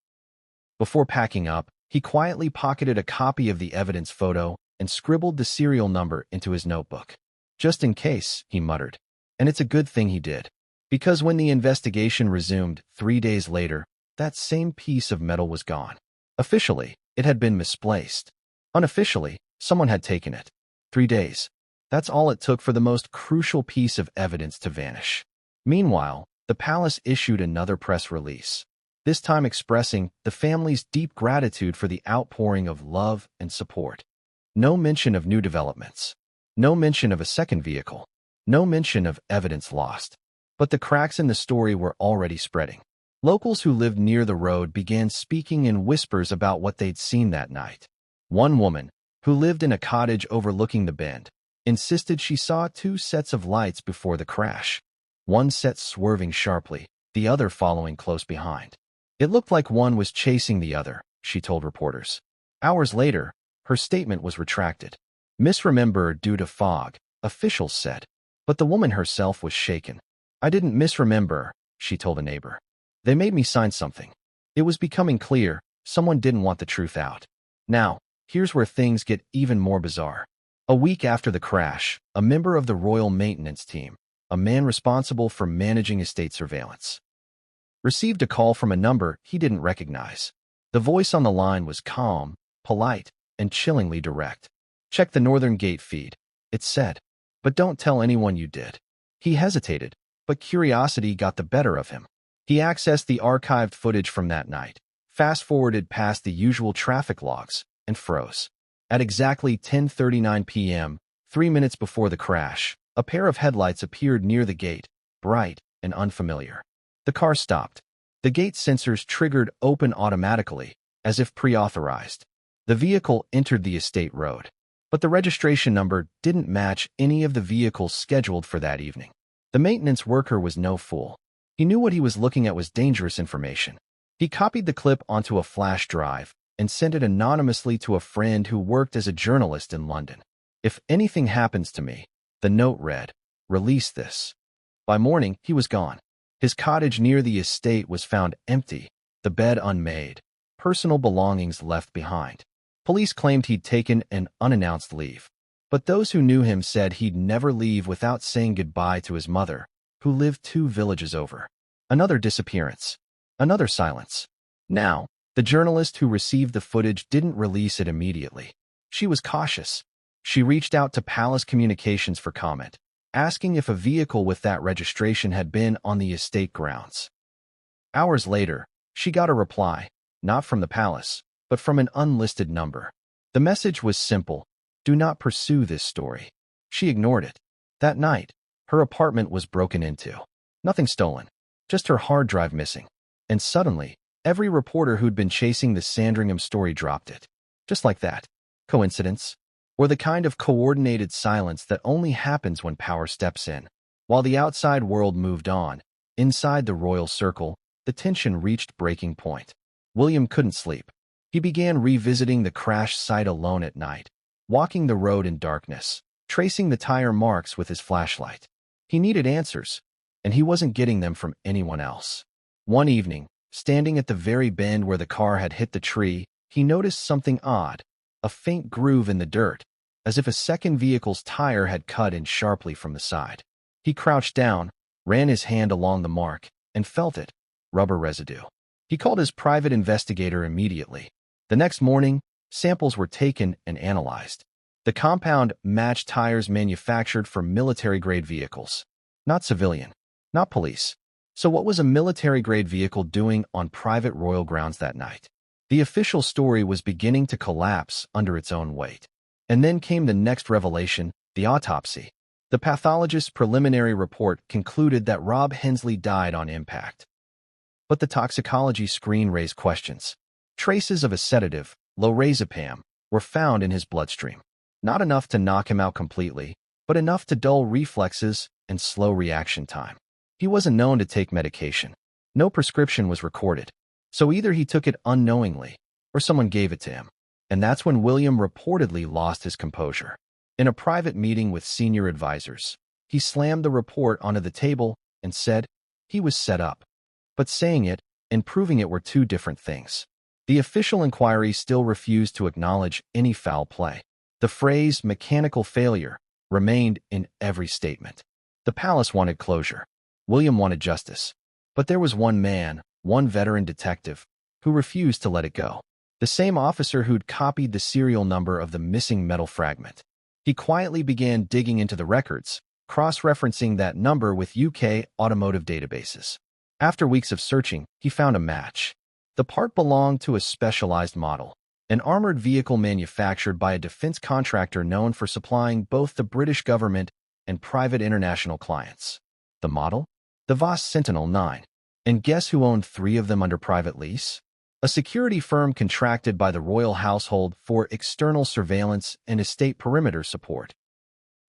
S1: Before packing up, he quietly pocketed a copy of the evidence photo and scribbled the serial number into his notebook. "Just in case," he muttered. And it's a good thing he did. Because when the investigation resumed 3 days later, that same piece of metal was gone. Officially, it had been misplaced. Unofficially, someone had taken it. 3 days. That's all it took for the most crucial piece of evidence to vanish. Meanwhile, the palace issued another press release, this time expressing the family's deep gratitude for the outpouring of love and support. No mention of new developments. No mention of a second vehicle. No mention of evidence lost. But the cracks in the story were already spreading. Locals who lived near the road began speaking in whispers about what they'd seen that night. One woman, who lived in a cottage overlooking the bend, insisted she saw 2 sets of lights before the crash. One set swerving sharply, the other following close behind. It looked like one was chasing the other, she told reporters. Hours later, her statement was retracted. Misremembered due to fog, officials said. But the woman herself was shaken. "I didn't misremember," she told a neighbor. "They made me sign something." It was becoming clear someone didn't want the truth out. Now, here's where things get even more bizarre. A week after the crash, a member of the royal maintenance team, a man responsible for managing estate surveillance, received a call from a number he didn't recognize. The voice on the line was calm, polite, and chillingly direct. "Check the northern gate feed," it said. "But don't tell anyone you did." He hesitated, but curiosity got the better of him. He accessed the archived footage from that night, fast-forwarded past the usual traffic logs, and froze. At exactly 10:39 p.m., 3 minutes before the crash, a pair of headlights appeared near the gate, bright and unfamiliar. The car stopped. The gate sensors triggered open automatically, as if pre-authorized. The vehicle entered the estate road, but the registration number didn't match any of the vehicles scheduled for that evening. The maintenance worker was no fool. He knew what he was looking at was dangerous information. He copied the clip onto a flash drive and sent it anonymously to a friend who worked as a journalist in London. "If anything happens to me," the note read, "release this." By morning, he was gone. His cottage near the estate was found empty, the bed unmade, personal belongings left behind. Police claimed he'd taken an unannounced leave, but those who knew him said he'd never leave without saying goodbye to his mother, who lived 2 villages over. Another disappearance. Another silence. Now, the journalist who received the footage didn't release it immediately. She was cautious. She reached out to Palace Communications for comment, asking if a vehicle with that registration had been on the estate grounds. Hours later, she got a reply, not from the palace, but from an unlisted number. The message was simple: "Do not pursue this story." She ignored it. That night, her apartment was broken into. Nothing stolen, just her hard drive missing. And suddenly, every reporter who'd been chasing the Sandringham story dropped it. Just like that. Coincidence? Or the kind of coordinated silence that only happens when power steps in? While the outside world moved on, inside the royal circle, the tension reached breaking point. William couldn't sleep. He began revisiting the crash site alone at night, walking the road in darkness, tracing the tire marks with his flashlight. He needed answers, and he wasn't getting them from anyone else. One evening, standing at the very bend where the car had hit the tree, he noticed something odd, a faint groove in the dirt, as if a second vehicle's tire had cut in sharply from the side. He crouched down, ran his hand along the mark, and felt it. Rubber residue. He called his private investigator immediately. The next morning, samples were taken and analyzed. The compound matched tires manufactured for military-grade vehicles. Not civilian. Not police. So what was a military-grade vehicle doing on private royal grounds that night? The official story was beginning to collapse under its own weight. And then came the next revelation, the autopsy. The pathologist's preliminary report concluded that Rob Hensley died on impact. But the toxicology screen raised questions. Traces of a sedative, lorazepam, were found in his bloodstream. Not enough to knock him out completely, but enough to dull reflexes and slow reaction time. He wasn't known to take medication. No prescription was recorded. So either he took it unknowingly, or someone gave it to him. And that's when William reportedly lost his composure. In a private meeting with senior advisors, he slammed the report onto the table and said he was set up. But saying it and proving it were two different things. The official inquiry still refused to acknowledge any foul play. The phrase "mechanical failure" remained in every statement. The palace wanted closure. William wanted justice. But there was one man, one veteran detective, who refused to let it go. The same officer who'd copied the serial number of the missing metal fragment. He quietly began digging into the records, cross-referencing that number with UK automotive databases. After weeks of searching, he found a match. The part belonged to a specialized model, an armored vehicle manufactured by a defense contractor known for supplying both the British government and private international clients. The model? The Voss Sentinel 9. And guess who owned 3 of them under private lease? A security firm contracted by the royal household for external surveillance and estate perimeter support.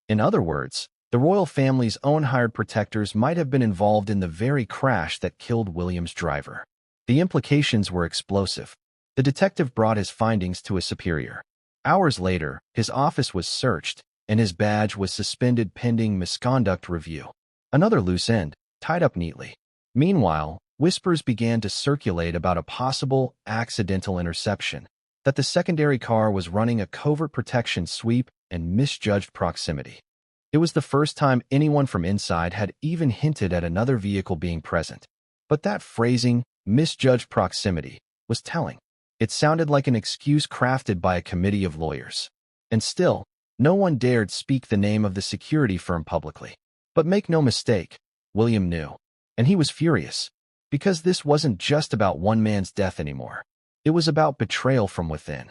S1: In other words, the royal family's own hired protectors might have been involved in the very crash that killed William's driver. The implications were explosive. The detective brought his findings to a superior. Hours later, his office was searched, and his badge was suspended pending misconduct review. Another loose end, tied up neatly. Meanwhile, whispers began to circulate about a possible accidental interception, that the secondary car was running a covert protection sweep and misjudged proximity. It was the first time anyone from inside had even hinted at another vehicle being present. But that phrasing, "misjudged proximity," was telling. It sounded like an excuse crafted by a committee of lawyers. And still, no one dared speak the name of the security firm publicly. But make no mistake, William knew. And he was furious. Because this wasn't just about one man's death anymore. It was about betrayal from within.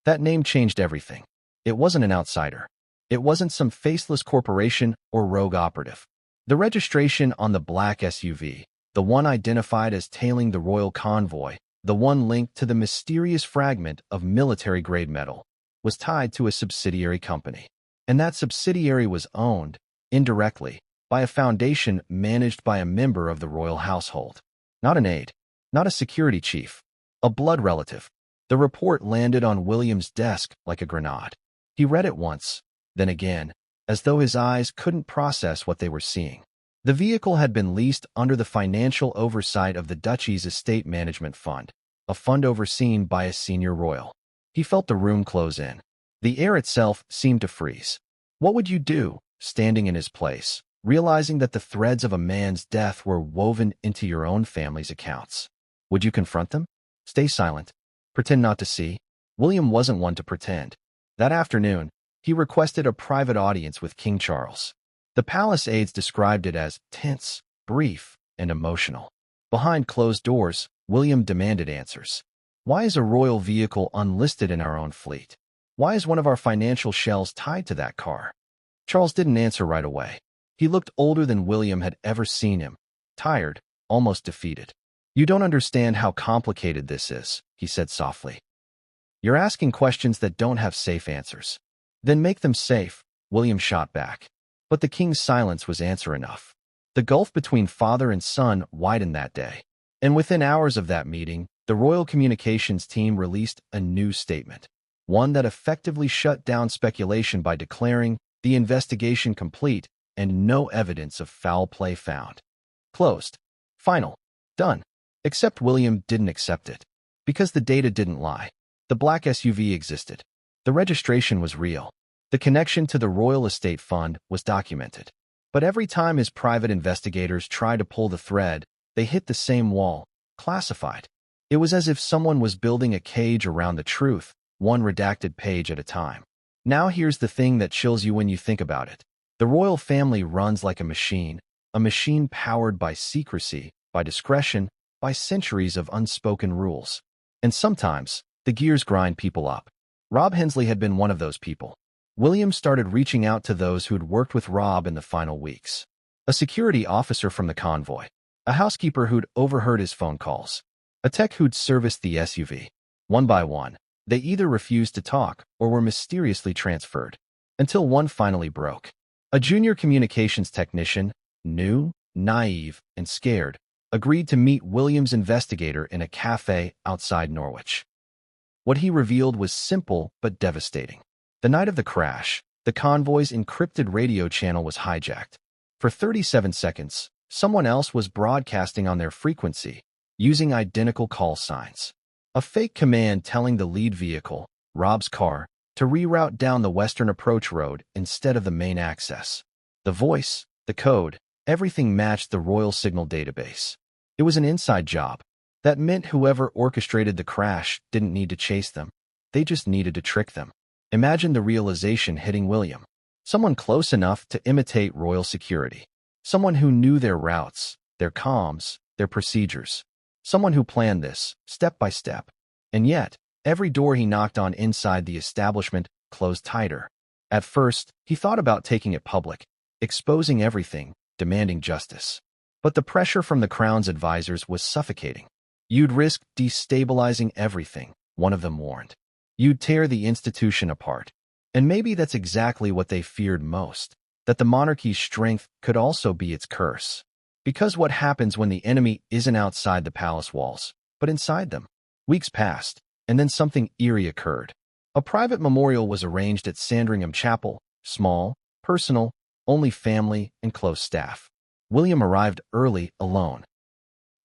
S1: That name changed everything. It wasn't an outsider. It wasn't some faceless corporation or rogue operative. The registration on the black SUV, the one identified as tailing the royal convoy, the one linked to the mysterious fragment of military-grade metal, was tied to a subsidiary company. And that subsidiary was owned, indirectly, by a foundation managed by a member of the royal household. Not an aide, not a security chief, a blood relative. The report landed on William's desk like a grenade. He read it once, then again, as though his eyes couldn't process what they were seeing. The vehicle had been leased under the financial oversight of the Duchy's Estate Management Fund, a fund overseen by a senior royal. He felt the room close in. The air itself seemed to freeze. What would you do, standing in his place, realizing that the threads of a man's death were woven into your own family's accounts? Would you confront them? Stay silent. Pretend not to see? William wasn't one to pretend. That afternoon, he requested a private audience with King Charles. The palace aides described it as tense, brief, and emotional. Behind closed doors, William demanded answers. Why is a royal vehicle unlisted in our own fleet? Why is one of our financial shells tied to that car? Charles didn't answer right away. He looked older than William had ever seen him, tired, almost defeated. You don't understand how complicated this is, he said softly. You're asking questions that don't have safe answers. Then make them safe, William shot back. But the king's silence was answer enough. The gulf between father and son widened that day. And within hours of that meeting, the royal communications team released a new statement. One that effectively shut down speculation by declaring the investigation complete and no evidence of foul play found. Closed. Final. Done. Except William didn't accept it. Because the data didn't lie. The black SUV existed. The registration was real. The connection to the Royal Estate Fund was documented. But every time his private investigators tried to pull the thread, they hit the same wall, classified. It was as if someone was building a cage around the truth, one redacted page at a time. Now here's the thing that chills you when you think about it. The royal family runs like a machine powered by secrecy, by discretion, by centuries of unspoken rules. And sometimes, the gears grind people up. Rob Hensley had been one of those people. William started reaching out to those who'd worked with Rob in the final weeks. A security officer from the convoy. A housekeeper who'd overheard his phone calls. A tech who'd serviced the SUV. One by one, they either refused to talk or were mysteriously transferred. Until one finally broke. A junior communications technician, new, naive, and scared, agreed to meet William's investigator in a cafe outside Norwich. What he revealed was simple but devastating. The night of the crash, the convoy's encrypted radio channel was hijacked. For 37 seconds, someone else was broadcasting on their frequency, using identical call signs. A fake command telling the lead vehicle, Rob's car, to reroute down the western approach road instead of the main access. The voice, the code, everything matched the royal signal database. It was an inside job. That meant whoever orchestrated the crash didn't need to chase them. They just needed to trick them. Imagine the realization hitting William. Someone close enough to imitate royal security. Someone who knew their routes, their comms, their procedures. Someone who planned this, step by step. And yet, every door he knocked on inside the establishment closed tighter. At first, he thought about taking it public, exposing everything, demanding justice. But the pressure from the Crown's advisors was suffocating. You'd risk destabilizing everything, one of them warned. You'd tear the institution apart. And maybe that's exactly what they feared most, that the monarchy's strength could also be its curse. Because what happens when the enemy isn't outside the palace walls, but inside them? Weeks passed, and then something eerie occurred. A private memorial was arranged at Sandringham Chapel, small, personal, only family and close staff. William arrived early, alone.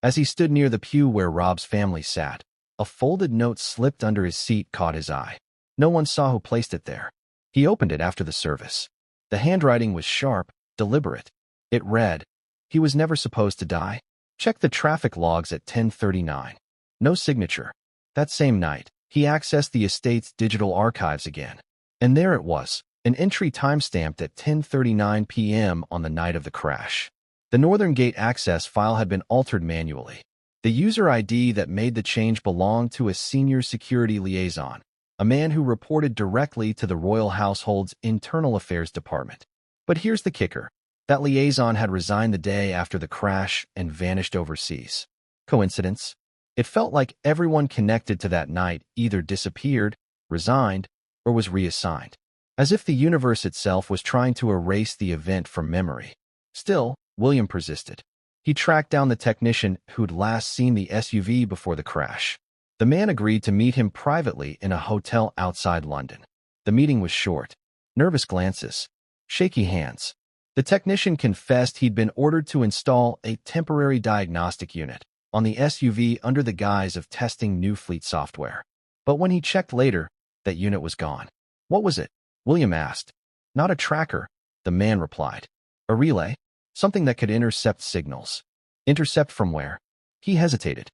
S1: As he stood near the pew where Rob's family sat, a folded note slipped under his seat caught his eye. No one saw who placed it there. He opened it after the service. The handwriting was sharp, deliberate. It read, "He was never supposed to die. Check the traffic logs at 10:39. No signature. That same night, he accessed the estate's digital archives again. And there it was, an entry timestamped at 10:39 p.m. on the night of the crash. The Northern Gate access file had been altered manually. The user ID that made the change belonged to a senior security liaison, a man who reported directly to the royal household's internal affairs department. But here's the kicker. That liaison had resigned the day after the crash and vanished overseas. Coincidence? It felt like everyone connected to that night either disappeared, resigned, or was reassigned, as if the universe itself was trying to erase the event from memory. Still, William persisted. He tracked down the technician who'd last seen the SUV before the crash. The man agreed to meet him privately in a hotel outside London. The meeting was short. Nervous glances, shaky hands. The technician confessed he'd been ordered to install a temporary diagnostic unit on the SUV under the guise of testing new fleet software. But when he checked later, that unit was gone. What was it? William asked. Not a tracker, the man replied. A relay? Something that could intercept signals. Intercept from where? He hesitated.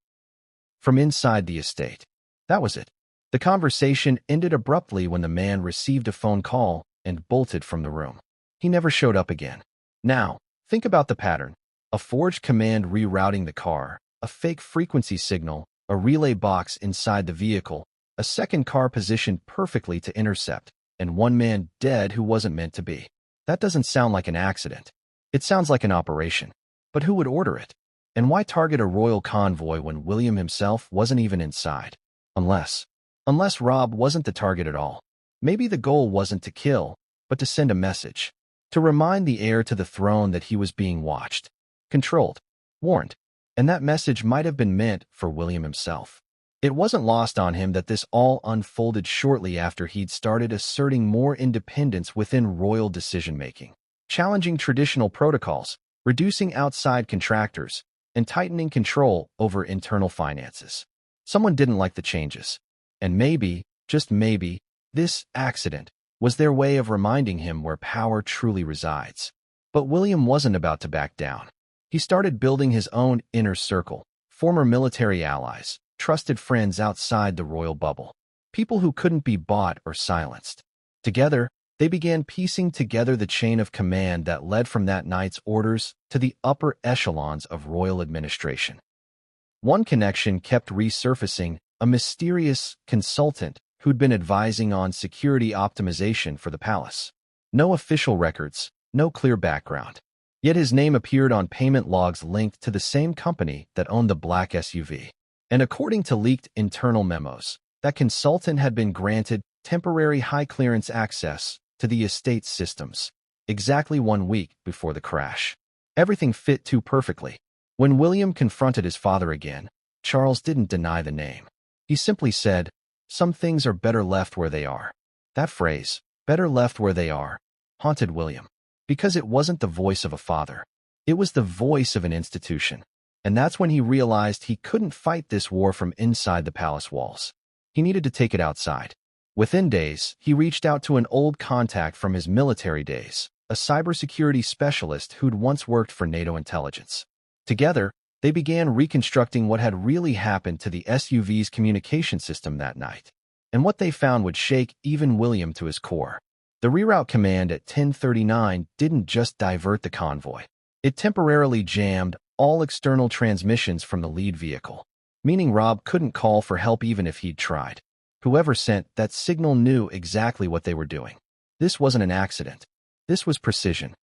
S1: From inside the estate. That was it. The conversation ended abruptly when the man received a phone call and bolted from the room. He never showed up again. Now, think about the pattern. A forged command rerouting the car, a fake frequency signal, a relay box inside the vehicle, a second car positioned perfectly to intercept, and one man dead who wasn't meant to be. That doesn't sound like an accident. It sounds like an operation. But who would order it? And why target a royal convoy when William himself wasn't even inside? Unless Rob wasn't the target at all. Maybe the goal wasn't to kill, but to send a message. To remind the heir to the throne that he was being watched, controlled, warned. And that message might have been meant for William himself. It wasn't lost on him that this all unfolded shortly after he'd started asserting more independence within royal decision-making, challenging traditional protocols, reducing outside contractors, and tightening control over internal finances. Someone didn't like the changes. And maybe, just maybe, this accident was their way of reminding him where power truly resides. But William wasn't about to back down. He started building his own inner circle, former military allies, trusted friends outside the royal bubble, people who couldn't be bought or silenced. Together, they began piecing together the chain of command that led from that night's orders to the upper echelons of royal administration. One connection kept resurfacing, a mysterious consultant who'd been advising on security optimization for the palace. No official records, no clear background. Yet his name appeared on payment logs linked to the same company that owned the black SUV. And according to leaked internal memos, that consultant had been granted temporary high-clearance access to the estate's systems, exactly 1 week before the crash. Everything fit too perfectly. When William confronted his father again, Charles didn't deny the name. He simply said, "Some things are better left where they are." That phrase, "better left where they are," haunted William. Because it wasn't the voice of a father. It was the voice of an institution. And that's when he realized he couldn't fight this war from inside the palace walls. He needed to take it outside. Within days, he reached out to an old contact from his military days, a cybersecurity specialist who'd once worked for NATO intelligence. Together, they began reconstructing what had really happened to the SUV's communication system that night. And what they found would shake even William to his core. The reroute command at 10:39 didn't just divert the convoy. It temporarily jammed all external transmissions from the lead vehicle, meaning Rob couldn't call for help even if he'd tried. Whoever sent that signal knew exactly what they were doing. This wasn't an accident. This was precision.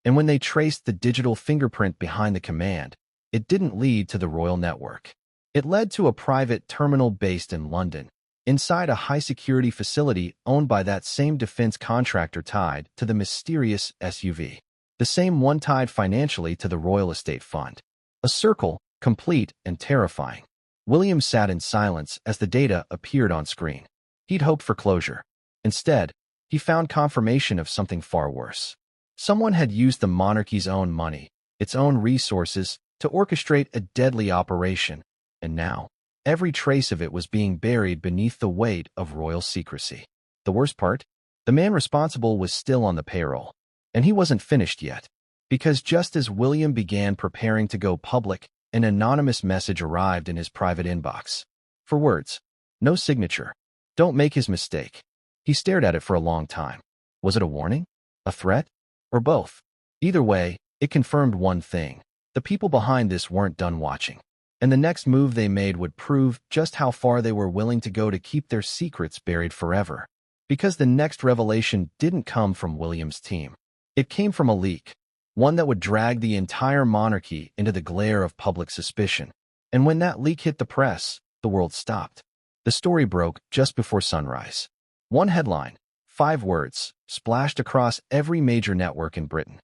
S1: And when they traced the digital fingerprint behind the command, it didn't lead to the royal network. It led to a private terminal based in London, inside a high-security facility owned by that same defense contractor tied to the mysterious SUV. The same one tied financially to the Royal Estate Fund. A circle, complete and terrifying. William sat in silence as the data appeared on screen. He'd hoped for closure. Instead, he found confirmation of something far worse. Someone had used the monarchy's own money, its own resources, to orchestrate a deadly operation, and now, every trace of it was being buried beneath the weight of royal secrecy. The worst part? The man responsible was still on the payroll. And he wasn't finished yet. Because just as William began preparing to go public, an anonymous message arrived in his private inbox. For words. No signature. Don't make his mistake. He stared at it for a long time. Was it a warning? A threat? Or both? Either way, it confirmed one thing. The people behind this weren't done watching. And the next move they made would prove just how far they were willing to go to keep their secrets buried forever. Because the next revelation didn't come from William's team. It came from a leak. One that would drag the entire monarchy into the glare of public suspicion. And when that leak hit the press, the world stopped. The story broke just before sunrise. One headline, 5 words, splashed across every major network in Britain.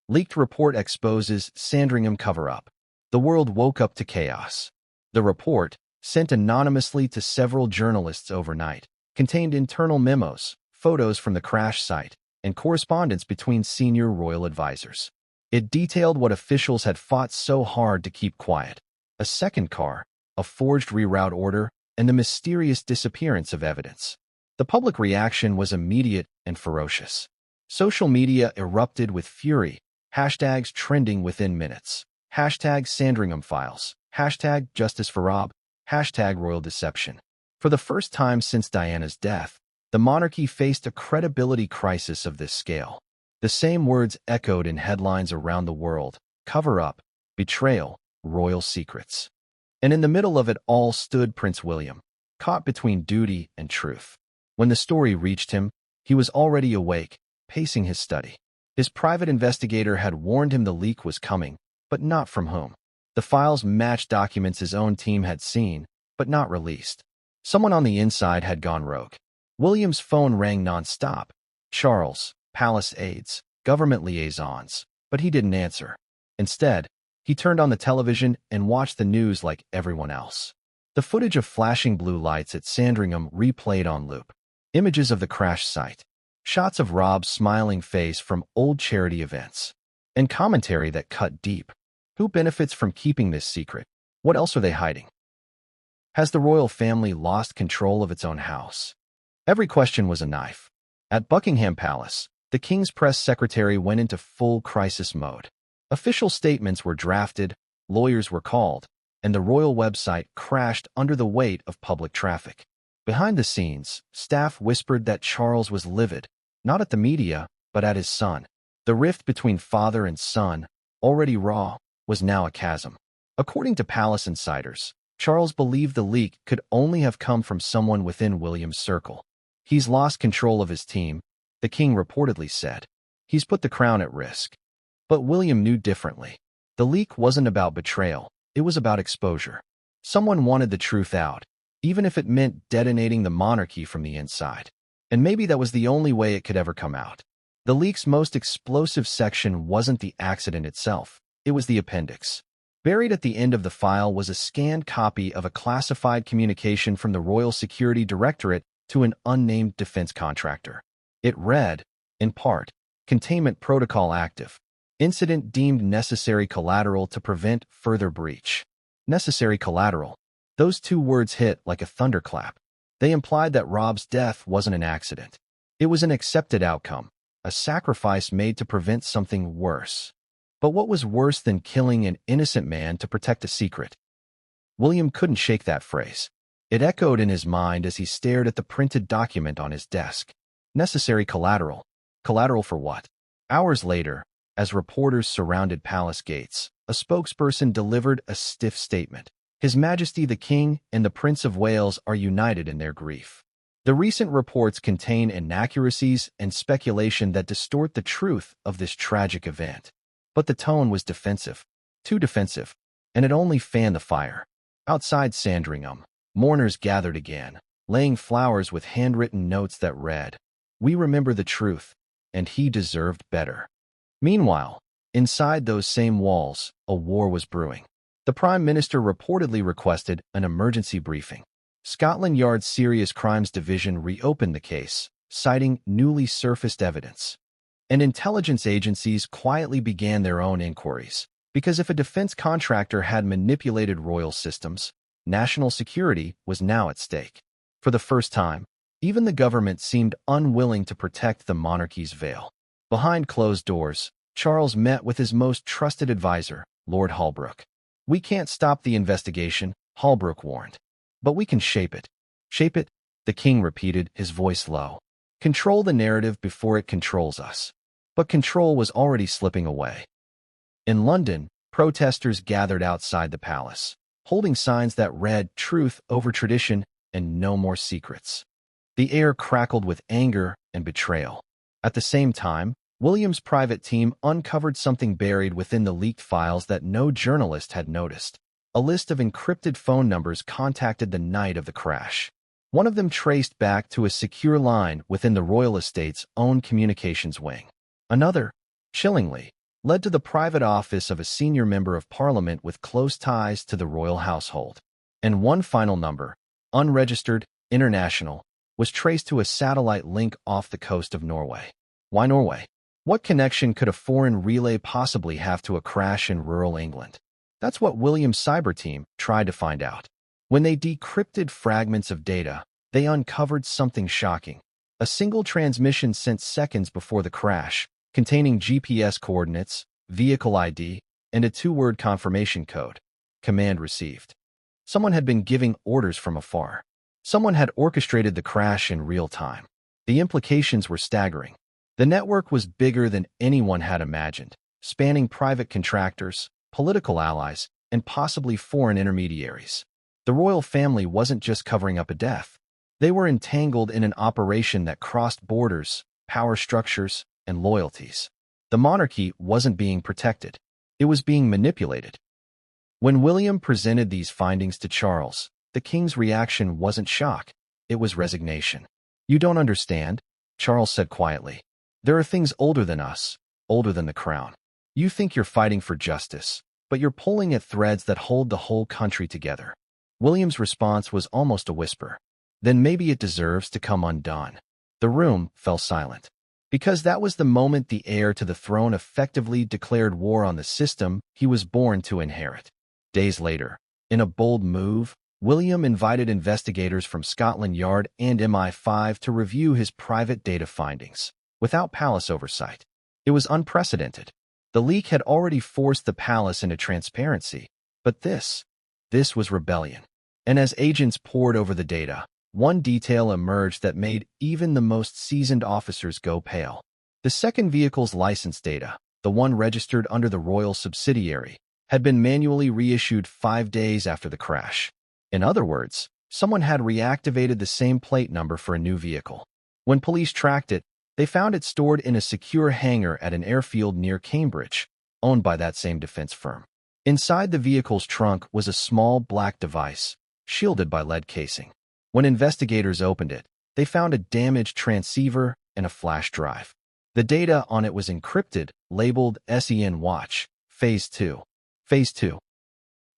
S1: Leaked report exposes Sandringham cover-up. The world woke up to chaos. The report, sent anonymously to several journalists overnight, contained internal memos, photos from the crash site, and correspondence between senior royal advisors. It detailed what officials had fought so hard to keep quiet. A second car, a forged reroute order, and the mysterious disappearance of evidence. The public reaction was immediate and ferocious. Social media erupted with fury, hashtags trending within minutes. Hashtag Sandringham Files, hashtag Justice for Rob, hashtag Royal Deception. For the first time since Diana's death, the monarchy faced a credibility crisis of this scale. The same words echoed in headlines around the world: cover-up, betrayal, royal secrets. And in the middle of it all stood Prince William, caught between duty and truth. When the story reached him, he was already awake, pacing his study. His private investigator had warned him the leak was coming, but not from whom. The files matched documents his own team had seen, but not released. Someone on the inside had gone rogue. William's phone rang non-stop. Charles, palace aides, government liaisons, but he didn't answer. Instead, he turned on the television and watched the news like everyone else. The footage of flashing blue lights at Sandringham replayed on loop. Images of the crash site. Shots of Rob's smiling face from old charity events. And commentary that cut deep. Who benefits from keeping this secret? What else are they hiding? Has the royal family lost control of its own house? Every question was a knife. At Buckingham Palace, the King's press secretary went into full crisis mode. Official statements were drafted, lawyers were called, and the royal website crashed under the weight of public traffic. Behind the scenes, staff whispered that Charles was livid, not at the media, but at his son. The rift between father and son, already raw, was now a chasm. According to palace insiders, Charles believed the leak could only have come from someone within William's circle. He's lost control of his team, the king reportedly said. He's put the crown at risk. But William knew differently. The leak wasn't about betrayal, it was about exposure. Someone wanted the truth out, even if it meant detonating the monarchy from the inside. And maybe that was the only way it could ever come out. The leak's most explosive section wasn't the accident itself, it was the appendix. Buried at the end of the file was a scanned copy of a classified communication from the Royal Security Directorate to an unnamed defense contractor. It read, in part, containment protocol active. Incident deemed necessary collateral to prevent further breach. Necessary collateral. Those 2 words hit like a thunderclap. They implied that Rob's death wasn't an accident. It was an accepted outcome, a sacrifice made to prevent something worse. But what was worse than killing an innocent man to protect a secret? William couldn't shake that phrase. It echoed in his mind as he stared at the printed document on his desk. Necessary collateral. Collateral for what? Hours later, as reporters surrounded palace gates, a spokesperson delivered a stiff statement. His Majesty the King and the Prince of Wales are united in their grief. The recent reports contain inaccuracies and speculation that distort the truth of this tragic event. But the tone was defensive, too defensive, and it only fanned the fire. Outside Sandringham, mourners gathered again, laying flowers with handwritten notes that read, "We remember the truth, and he deserved better." Meanwhile, inside those same walls, a war was brewing. The Prime Minister reportedly requested an emergency briefing. Scotland Yard's Serious Crimes Division reopened the case, citing newly surfaced evidence. And intelligence agencies quietly began their own inquiries, because if a defense contractor had manipulated royal systems, national security was now at stake. For the first time, even the government seemed unwilling to protect the monarchy's veil. Behind closed doors, Charles met with his most trusted advisor, Lord Holbrook. "We can't stop the investigation," Holbrook warned. But we can shape it. Shape it, the king repeated, his voice low. Control the narrative before it controls us. But control was already slipping away. In London, protesters gathered outside the palace, holding signs that read "Truth over tradition" and "No more secrets." The air crackled with anger and betrayal. At the same time, William's private team uncovered something buried within the leaked files that no journalist had noticed. A list of encrypted phone numbers contacted the night of the crash. One of them traced back to a secure line within the royal estate's own communications wing. Another, chillingly, led to the private office of a senior member of parliament with close ties to the royal household. And one final number, unregistered, international, was traced to a satellite link off the coast of Norway. Why Norway? What connection could a foreign relay possibly have to a crash in rural England? That's what William's cyber team tried to find out. When they decrypted fragments of data, they uncovered something shocking. A single transmission sent seconds before the crash, containing GPS coordinates, vehicle ID, and a two-word confirmation code. Command received. Someone had been giving orders from afar. Someone had orchestrated the crash in real time. The implications were staggering. The network was bigger than anyone had imagined, spanning private contractors, political allies, and possibly foreign intermediaries. The royal family wasn't just covering up a death. They were entangled in an operation that crossed borders, power structures, and loyalties. The monarchy wasn't being protected. It was being manipulated. When William presented these findings to Charles, the king's reaction wasn't shock. It was resignation. "You don't understand," Charles said quietly. "There are things older than us, older than the crown. You think you're fighting for justice, but you're pulling at threads that hold the whole country together." William's response was almost a whisper. "Then maybe it deserves to come undone." The room fell silent. Because that was the moment the heir to the throne effectively declared war on the system he was born to inherit. Days later, in a bold move, William invited investigators from Scotland Yard and MI5 to review his private data findings, without palace oversight. It was unprecedented. The leak had already forced the palace into transparency, but this was rebellion. And as agents pored over the data, one detail emerged that made even the most seasoned officers go pale. The second vehicle's license data, the one registered under the royal subsidiary, had been manually reissued 5 days after the crash. In other words, someone had reactivated the same plate number for a new vehicle. When police tracked it, they found it stored in a secure hangar at an airfield near Cambridge, owned by that same defense firm. Inside the vehicle's trunk was a small black device, shielded by lead casing. When investigators opened it, they found a damaged transceiver and a flash drive. The data on it was encrypted, labeled SEN Watch, Phase 2. Phase 2.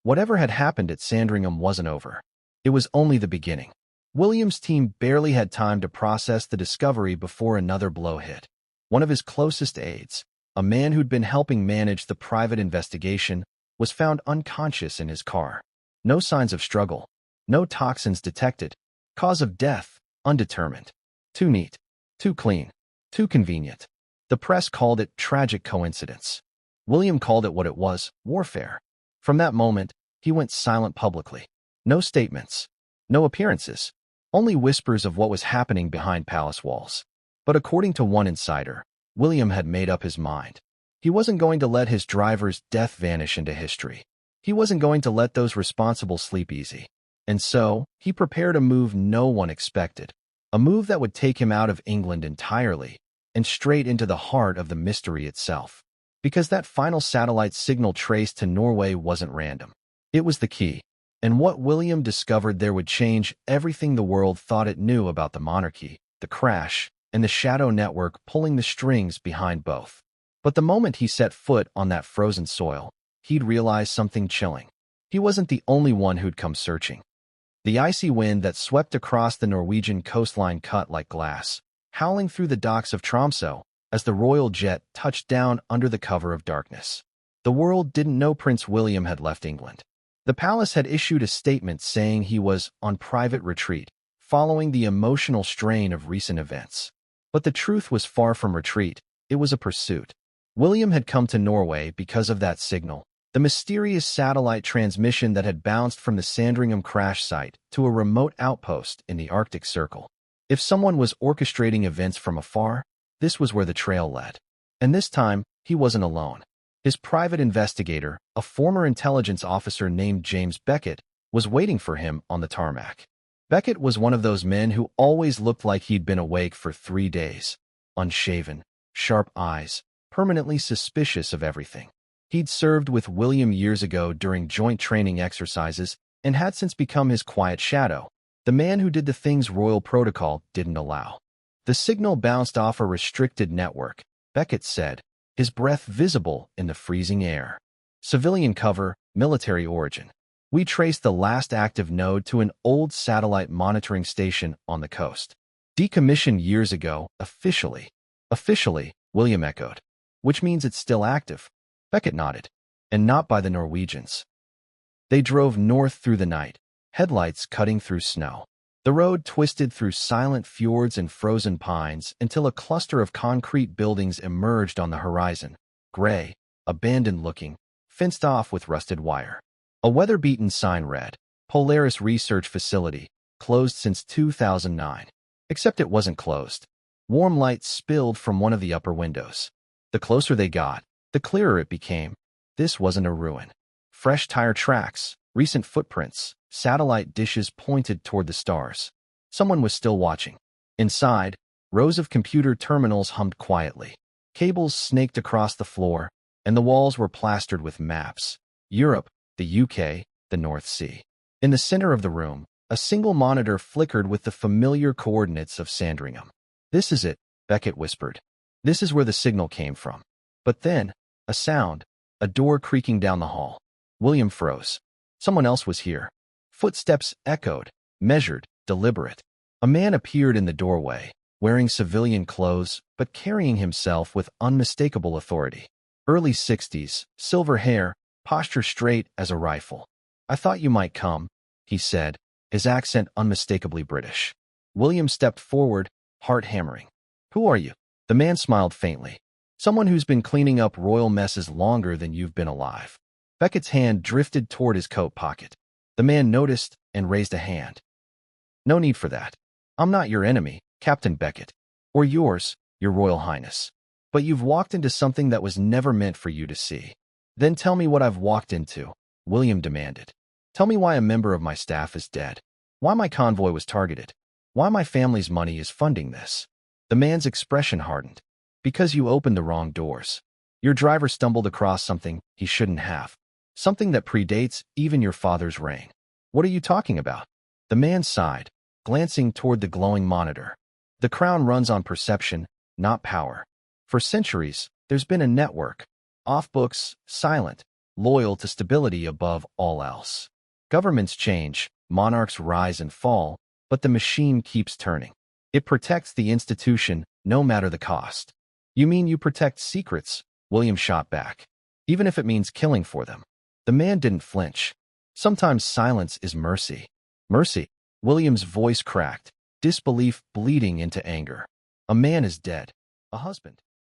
S1: Whatever had happened at Sandringham wasn't over. It was only the beginning. William's team barely had time to process the discovery before another blow hit. One of his closest aides, a man who'd been helping manage the private investigation, was found unconscious in his car. No signs of struggle. No toxins detected. Cause of death, undetermined. Too neat. Too clean. Too convenient. The press called it tragic coincidence. William called it what it was, warfare. From that moment, he went silent publicly. No statements. No appearances. Only whispers of what was happening behind palace walls. But according to one insider, William had made up his mind. He wasn't going to let his driver's death vanish into history. He wasn't going to let those responsible sleep easy. And so, he prepared a move no one expected. A move that would take him out of England entirely, and straight into the heart of the mystery itself. Because that final satellite signal traced to Norway wasn't random. It was the key. And what William discovered there would change everything the world thought it knew about the monarchy, the crash, and the shadow network pulling the strings behind both. But the moment he set foot on that frozen soil, he'd realized something chilling. He wasn't the only one who'd come searching. The icy wind that swept across the Norwegian coastline cut like glass, howling through the docks of Tromsø as the royal jet touched down under the cover of darkness. The world didn't know Prince William had left England. The palace had issued a statement saying he was on private retreat, following the emotional strain of recent events. But the truth was far from retreat. It was a pursuit. William had come to Norway because of that signal, The mysterious satellite transmission that had bounced from the Sandringham crash site to a remote outpost in the Arctic Circle. If someone was orchestrating events from afar, this was where the trail led. And this time, he wasn't alone. His private investigator, a former intelligence officer named James Beckett, was waiting for him on the tarmac. Beckett was one of those men who always looked like he'd been awake for 3 days. Unshaven, sharp eyes, permanently suspicious of everything. He'd served with William years ago during joint training exercises and had since become his quiet shadow, the man who did the things royal protocol didn't allow. The signal bounced off a restricted network, Beckett said, his breath visible in the freezing air. Civilian cover, military origin. We traced the last active node to an old satellite monitoring station on the coast. Decommissioned years ago, officially. Officially, William echoed. Which means it's still active. Beckett nodded. And not by the Norwegians. They drove north through the night, headlights cutting through snow. The road twisted through silent fjords and frozen pines until a cluster of concrete buildings emerged on the horizon, gray, abandoned-looking, fenced off with rusted wire. A weather-beaten sign read, Polaris Research Facility, closed since 2009. Except it wasn't closed. Warm light spilled from one of the upper windows. The closer they got, the clearer it became. This wasn't a ruin. Fresh tire tracks, recent footprints, satellite dishes pointed toward the stars. Someone was still watching. Inside, rows of computer terminals hummed quietly. Cables snaked across the floor, and the walls were plastered with maps. Europe, the UK, the North Sea. In the center of the room, a single monitor flickered with the familiar coordinates of Sandringham. This is it, Beckett whispered. This is where the signal came from. But then, a sound, a door creaking down the hall. William froze. Someone else was here. Footsteps echoed, measured, deliberate. A man appeared in the doorway, wearing civilian clothes but carrying himself with unmistakable authority. Early 60s, silver hair, posture straight as a rifle. I thought you might come, he said, his accent unmistakably British. William stepped forward, heart hammering. Who are you? The man smiled faintly. Someone who's been cleaning up royal messes longer than you've been alive. Beckett's hand drifted toward his coat pocket. The man noticed and raised a hand. No need for that. I'm not your enemy, Captain Beckett. Or yours, your Royal Highness. But you've walked into something that was never meant for you to see. Then tell me what I've walked into, William demanded. Tell me why a member of my staff is dead. Why my convoy was targeted. Why my family's money is funding this. The man's expression hardened. Because you opened the wrong doors. Your driver stumbled across something he shouldn't have. Something that predates even your father's reign. What are you talking about? The man sighed, glancing toward the glowing monitor. The crown runs on perception, not power. For centuries, there's been a network. Off books, silent, loyal to stability above all else. Governments change, monarchs rise and fall, but the machine keeps turning. It protects the institution, no matter the cost. You mean you protect secrets? William shot back. Even if it means killing for them. The man didn't flinch. Sometimes silence is mercy. Mercy. William's voice cracked, disbelief bleeding into anger. A man is dead. A husband.